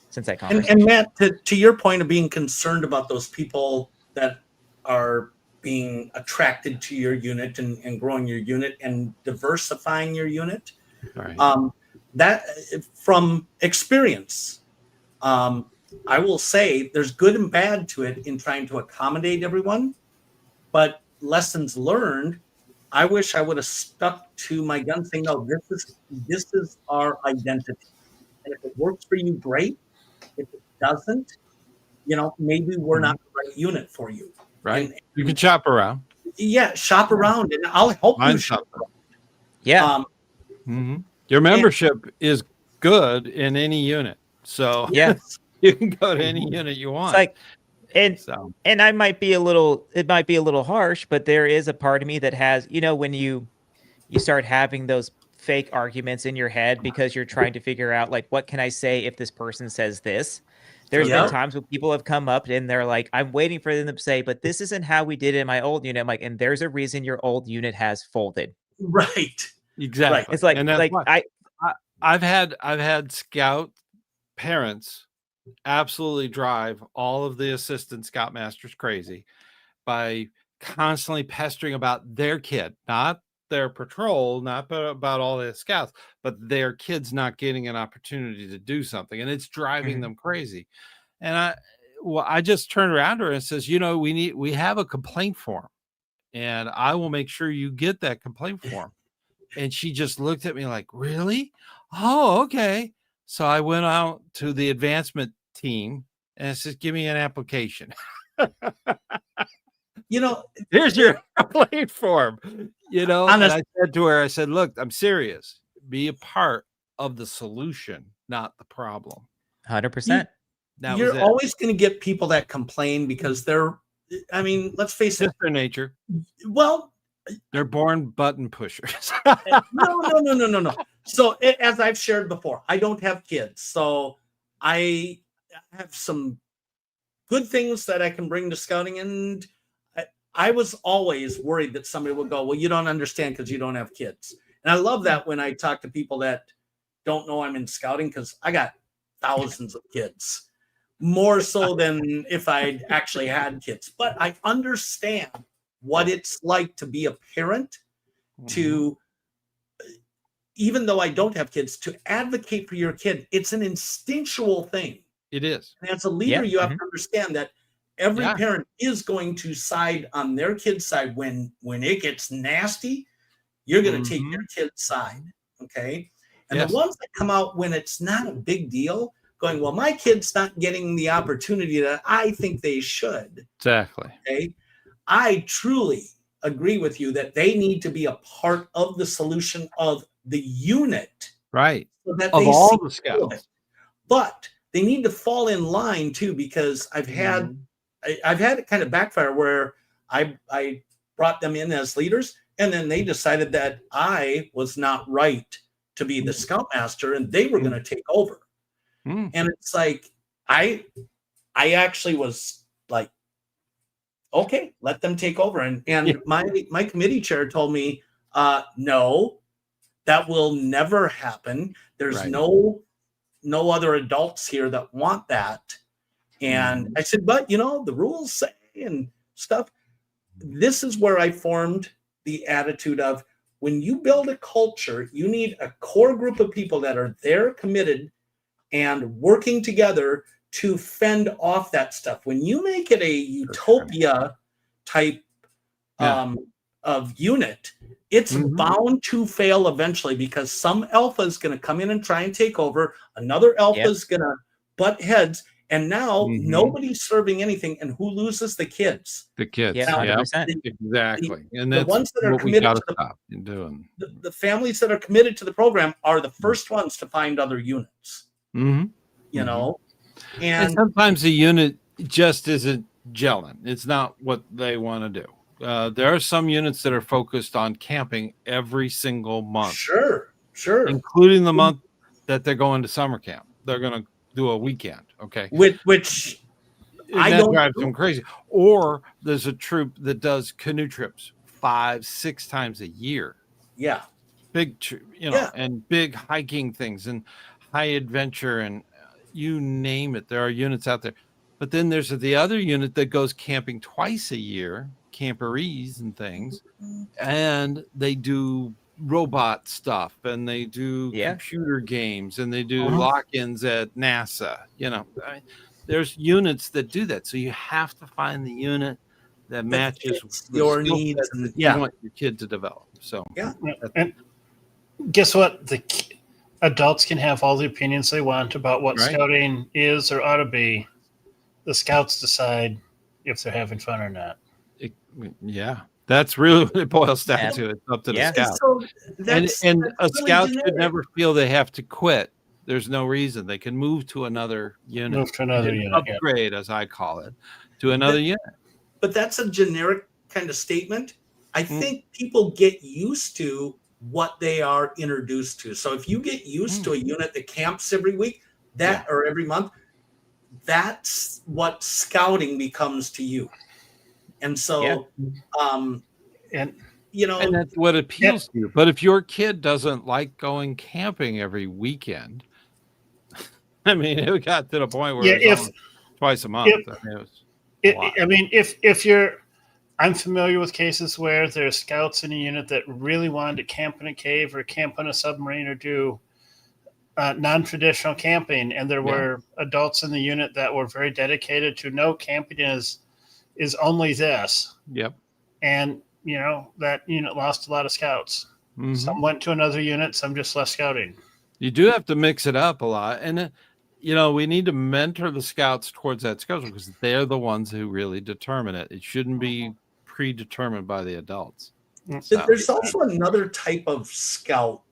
since that conversation. And Matt, to your point of being concerned about those people that are being attracted to your unit and growing your unit and diversifying your unit, that from experience, I will say there's good and bad to it in trying to accommodate everyone, but lessons learned, I wish I would have stuck to my gun, saying, no, this is our identity. And if it works for you, great. If it doesn't, you know, maybe we're not the right unit for you. Right. And you can shop around. Yeah, shop around, and I'll help you shop around. Yeah. Your membership is good in any unit. So you can go to any unit you want. It's like, and I might be a little harsh, but there is a part of me that has, you know, when you start having those fake arguments in your head because you're trying to figure out like, what can I say if this person says this? There's been times when people have come up and they're like, I'm waiting for them to say, but this isn't how we did it in my old unit. I'm like, and there's a reason your old unit has folded. Right. Exactly. Right. It's like, and I've had scout parents absolutely drive all of the assistant scoutmasters crazy by constantly pestering about their kid, not their patrol, not about all the scouts, but their kids not getting an opportunity to do something, and it's driving them crazy. And I just turned around to her and says, you know, we have a complaint form, and I will make sure you get that complaint form. And she just looked at me like, really? Oh, okay. So I went out to the advancement team and I said, give me an application. Here's your complaint form. And I said to her, I said, look, I'm serious. Be a part of the solution, not the problem. 100%. You're always going to get people that complain because let's face it. It's their nature. Well, they're born button pushers. No. So as I've shared before, I don't have kids. So I have some good things that I can bring to scouting. And I was always worried that somebody would go, well, you don't understand because you don't have kids. And I love that when I talk to people that don't know I'm in scouting, because I got thousands of kids, more so than if I'd actually had kids. But I understand what it's like to be a parent, to, even though I don't have kids, to advocate for your kid. It's an instinctual thing. It is. And as a leader, you have to understand that every parent is going to side on their kid's side. When it gets nasty, you're going to take your kid's side. Okay. And the ones that come out when it's not a big deal, going, well, my kid's not getting the opportunity that I think they should. Exactly. Okay. I truly agree with you that they need to be a part of the solution of the unit. Right. So that of all the scouts. But they need to fall in line too, because I've had it kind of backfire where I brought them in as leaders, and then they decided that I was not right to be the scoutmaster and they were going to take over. And it's like, I actually was like, okay, let them take over. And my committee chair told me, no, that will never happen. There's no other adults here that want that. And I said, but the rules say and stuff. This is where I formed the attitude of, when you build a culture, you need a core group of people that are there, committed and working together to fend off that stuff. When you make it a utopia type of unit, it's bound to fail eventually, because some alpha is going to come in and try and take over. Another alpha is going to butt heads. And now nobody's serving anything. And who loses? The kids. The kids. Yeah, 100%. Exactly. And that's the ones that are what we committed got to to stop in doing. The families that are committed to the program are the first ones to find other units. And sometimes the unit just isn't gelling. It's not what they want to do. There are some units that are focused on camping every single month. Sure. Including the month that they're going to summer camp. They're going to do a weekend. Okay. Which that drives them crazy. Or there's a troop that does canoe trips 5-6 times a year. Yeah. Big, and big hiking things and high adventure and you name it. There are units out there. But then there's the other unit that goes camping twice a year, camporees and things, and they do robot stuff and they do computer games and they do lock-ins at NASA. There's units that do that. So you have to find the unit that matches your needs and you want your kid to develop. So and guess what? The adults can have all the opinions they want about what scouting is or ought to be. The scouts decide if they're having fun or not. That's really what it boils down to. It's up to the scout. So and a scout should never feel they have to quit. There's no reason. They can move to another unit. Upgrade, as I call it, to another unit. But that's a generic kind of statement. I think people get used to what they are introduced to. So if you get used to a unit that camps every week, or every month, that's what scouting becomes to you. And so, and that's what appeals to you. But if your kid doesn't like going camping every weekend, I mean, it got to the point where it was twice a month. I'm familiar with cases where there's scouts in a unit that really wanted to camp in a cave or camp on a submarine or do non-traditional camping, and there were adults in the unit that were very dedicated to no, camping is only this. Yep. And that unit lost a lot of scouts. Some went to another unit, some just left scouting. You do have to mix it up a lot. And, we need to mentor the scouts towards that schedule because they're the ones who really determine it. It shouldn't be predetermined by the adults. So. There's also another type of scout.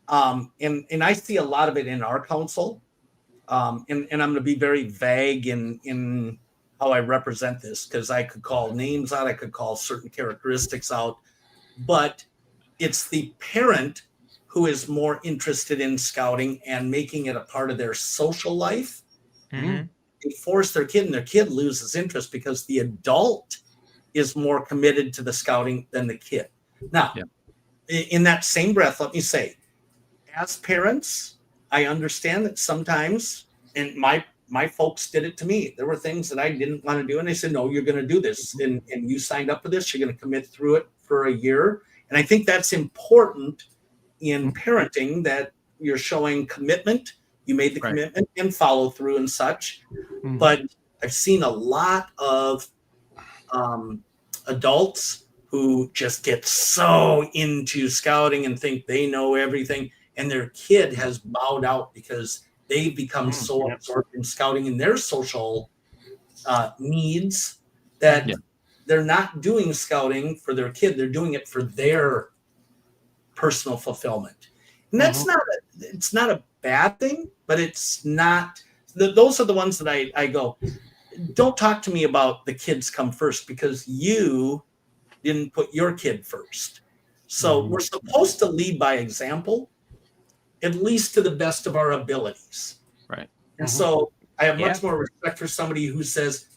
And I see a lot of it in our council. And I'm going to be very vague in how I represent this because I could call names out, I could call certain characteristics out, but it's the parent who is more interested in scouting and making it a part of their social life. Mm-hmm. They force their kid and their kid loses interest because the adult is more committed to the scouting than the kid. Now, in that same breath, let me say, as parents, I understand that sometimes, and my folks did it to me. There were things that I didn't want to do. And they said, no, you're going to do this. And you signed up for this. You're going to commit through it for a year. And I think that's important in parenting, that you're showing commitment. You made the commitment and follow through and such. But I've seen a lot of adults who just get so into scouting and think they know everything. And their kid has bowed out because they've become so absorbed in scouting and their social needs that they're not doing scouting for their kid. They're doing it for their personal fulfillment. And that's it's not a bad thing, but it's not, those are the ones that I go, don't talk to me about the kids come first because you didn't put your kid first. So we're supposed to lead by example, at least to the best of our abilities. Right. And so I have much more respect for somebody who says,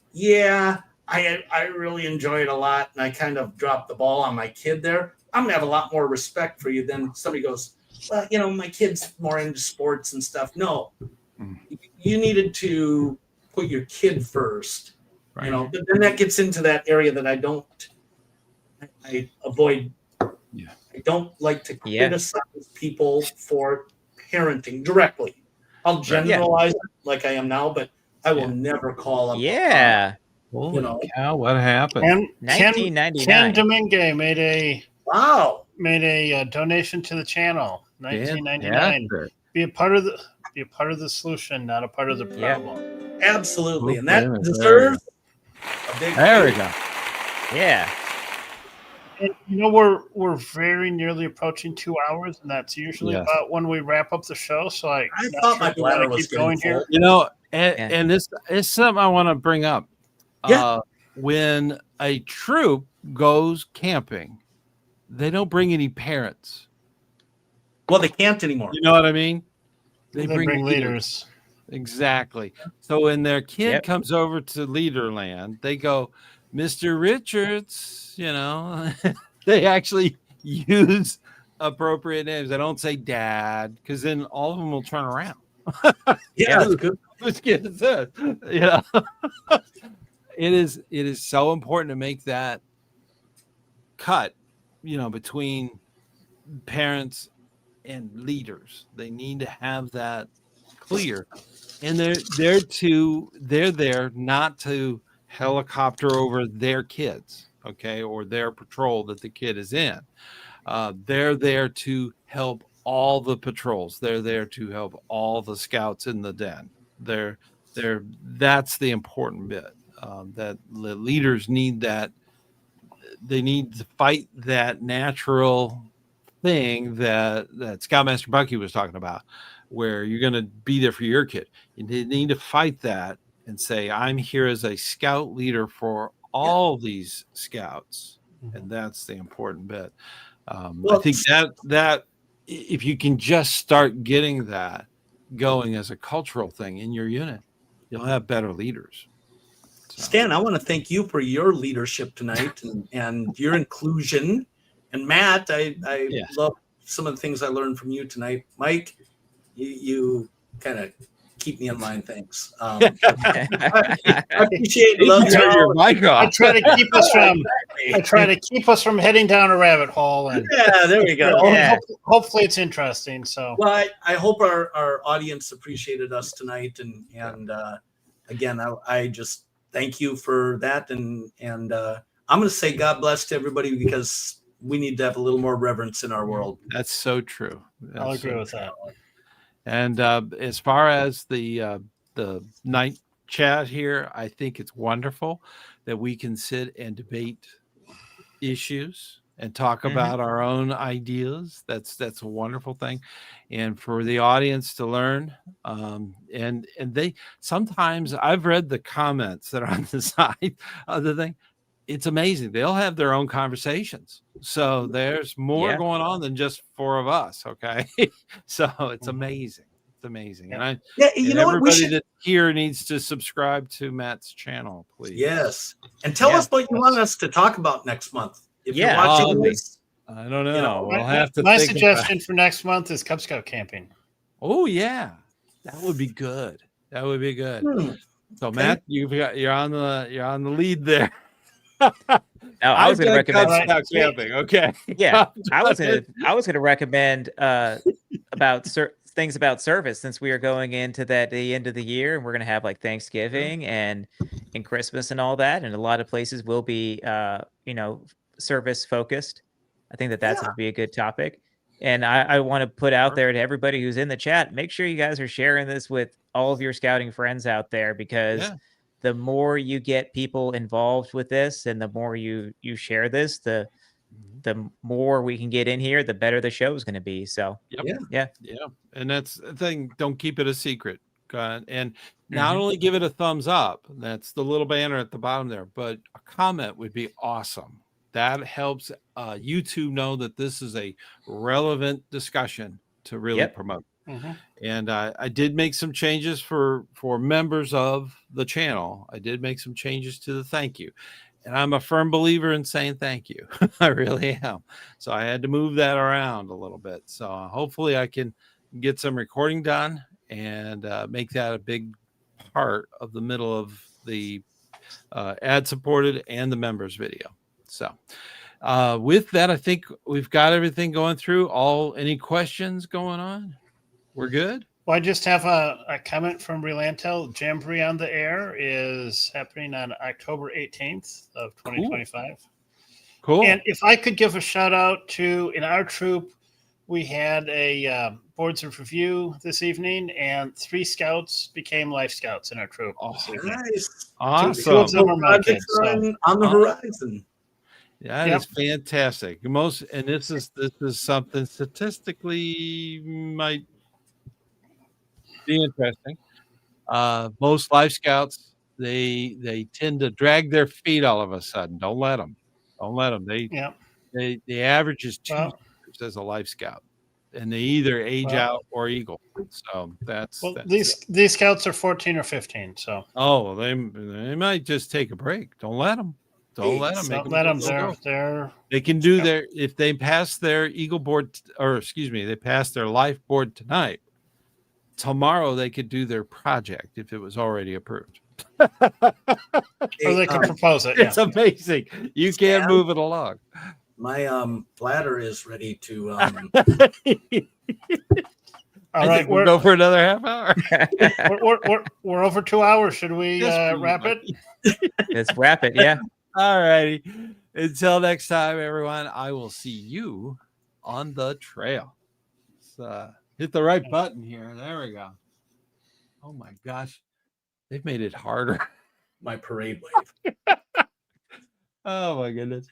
I really enjoy it a lot and I kind of dropped the ball on my kid there. I'm gonna have a lot more respect for you than somebody goes, well, my kid's more into sports and stuff. No, you needed to put your kid first, but then that gets into that area that I avoid. I don't like to criticize people for parenting directly. I'll generalize it like I am now, but I will never call them. Yeah. Holy cow, what happened? And 1999. Ken Domingue made a donation to the channel. 1999. Be a part of the solution, not a part of the problem. Absolutely, and that deserves a big. There we go. Yeah. And we're very nearly approaching 2 hours, and that's usually about when we wrap up the show. So I thought my bladder was going here. And this is something I want to bring up. When a troop goes camping, they don't bring any parents. Well, they can't anymore. You know what I mean? They bring leaders. Exactly. So when their kid comes over to Leaderland, they go, Mr. Richards, they actually use appropriate names. They don't say dad, because then all of them will turn around. That's good. Let's get this. It is so important to make that cut, between parents and leaders. They need to have that clear. And they're there not to helicopter over their kids, or their patrol that the kid is in. They're there to help all the patrols. They're there to help all the scouts in the den. That's the important bit. That the leaders need that. They need to fight that natural thing that ScoutmasterBucky was talking about, where you're going to be there for your kid. You need to fight that and say, I'm here as a scout leader for all these scouts. And that's the important bit. I think that if you can just start getting that going as a cultural thing in your unit, you'll have better leaders. So. Stan, I want to thank you for your leadership tonight and your inclusion. And Matt, I love some of the things I learned from you tonight. Mike, you kind of keep me in line. Thanks. I appreciate it. I try to keep us from heading down a rabbit hole. And there we go. Hopefully it's interesting. So I hope our audience appreciated us tonight. And again, I just thank you for that. And I'm going to say God bless to everybody, because we need to have a little more reverence in our world. That's so true. I'll That's agree so with true. that. And as far as the night chat here, I think it's wonderful that we can sit and debate issues and talk about our own ideas. That's a wonderful thing, and for the audience to learn. And they sometimes I've read the comments that are on the side of the thing. It's amazing. They'll have their own conversations. So there's more going on than just four of us. Okay. So it's amazing. It's amazing. And you and know what? We everybody should. that here needs to subscribe to Matt's channel, please. Yes. And tell us what you want us to talk about next month. If you're watching this, I don't know. you know, We'll have to my think suggestion for next month is Cub Scout camping. Oh yeah. That would be good. That would be good. So Matt, you're on the lead there. Now, I was going to recommend camping. Okay. Yeah, I was going to recommend about things about service, since we are going into the end of the year, and we're going to have like Thanksgiving and Christmas and all that, and a lot of places will be service focused. I think that's going to be a good topic. And I want to put out there to everybody who's in the chat, make sure you guys are sharing this with all of your scouting friends out there, because the more you get people involved with this and the more you share this, the more we can get in here, the better the show is going to be. So yeah. And that's the thing. Don't keep it a secret. And not only give it a thumbs up, that's the little banner at the bottom there, but a comment would be awesome. That helps YouTube know that this is a relevant discussion to really promote. And I did make some changes for members of the channel. I did make some changes to the thank you. And I'm a firm believer in saying thank you. I really am. So I had to move that around a little bit. So hopefully I can get some recording done and make that a big part of the middle of the ad supported and the members video. So with that, I think we've got everything going through. Any questions going on? We're good. Well, I just have a comment from Relantel. Jamboree on the Air is happening on October 18th of 2025. Cool. And if I could give a shout out to, in our troop, we had a boards of review this evening, and 3 scouts became life scouts in our troop. Oh, nice. Awesome. 2 of them are my kids. On the horizon. That is fantastic. And this is something statistically might be interesting. Most life scouts, they tend to drag their feet all of a sudden. Don't let them. The average is 2 years as a life scout, and they either age out or eagle. So that's these scouts are 14 or 15. So they might just take a break. Don't let them. Don't let them. Don't let them. They can do if they pass their eagle board, they pass their life board tonight. Tomorrow they could do their project if it was already approved. Or they can propose it. It's amazing. You can't move it along. My bladder is ready to. All right, we'll go for another half hour. we're over 2 hours. Should we wrap it? Let's wrap it. Yeah. All righty. Until next time, everyone. I will see you on the trail. Hit the right button here. There we go. Oh my gosh. They've made it harder. My parade wave. Oh my goodness.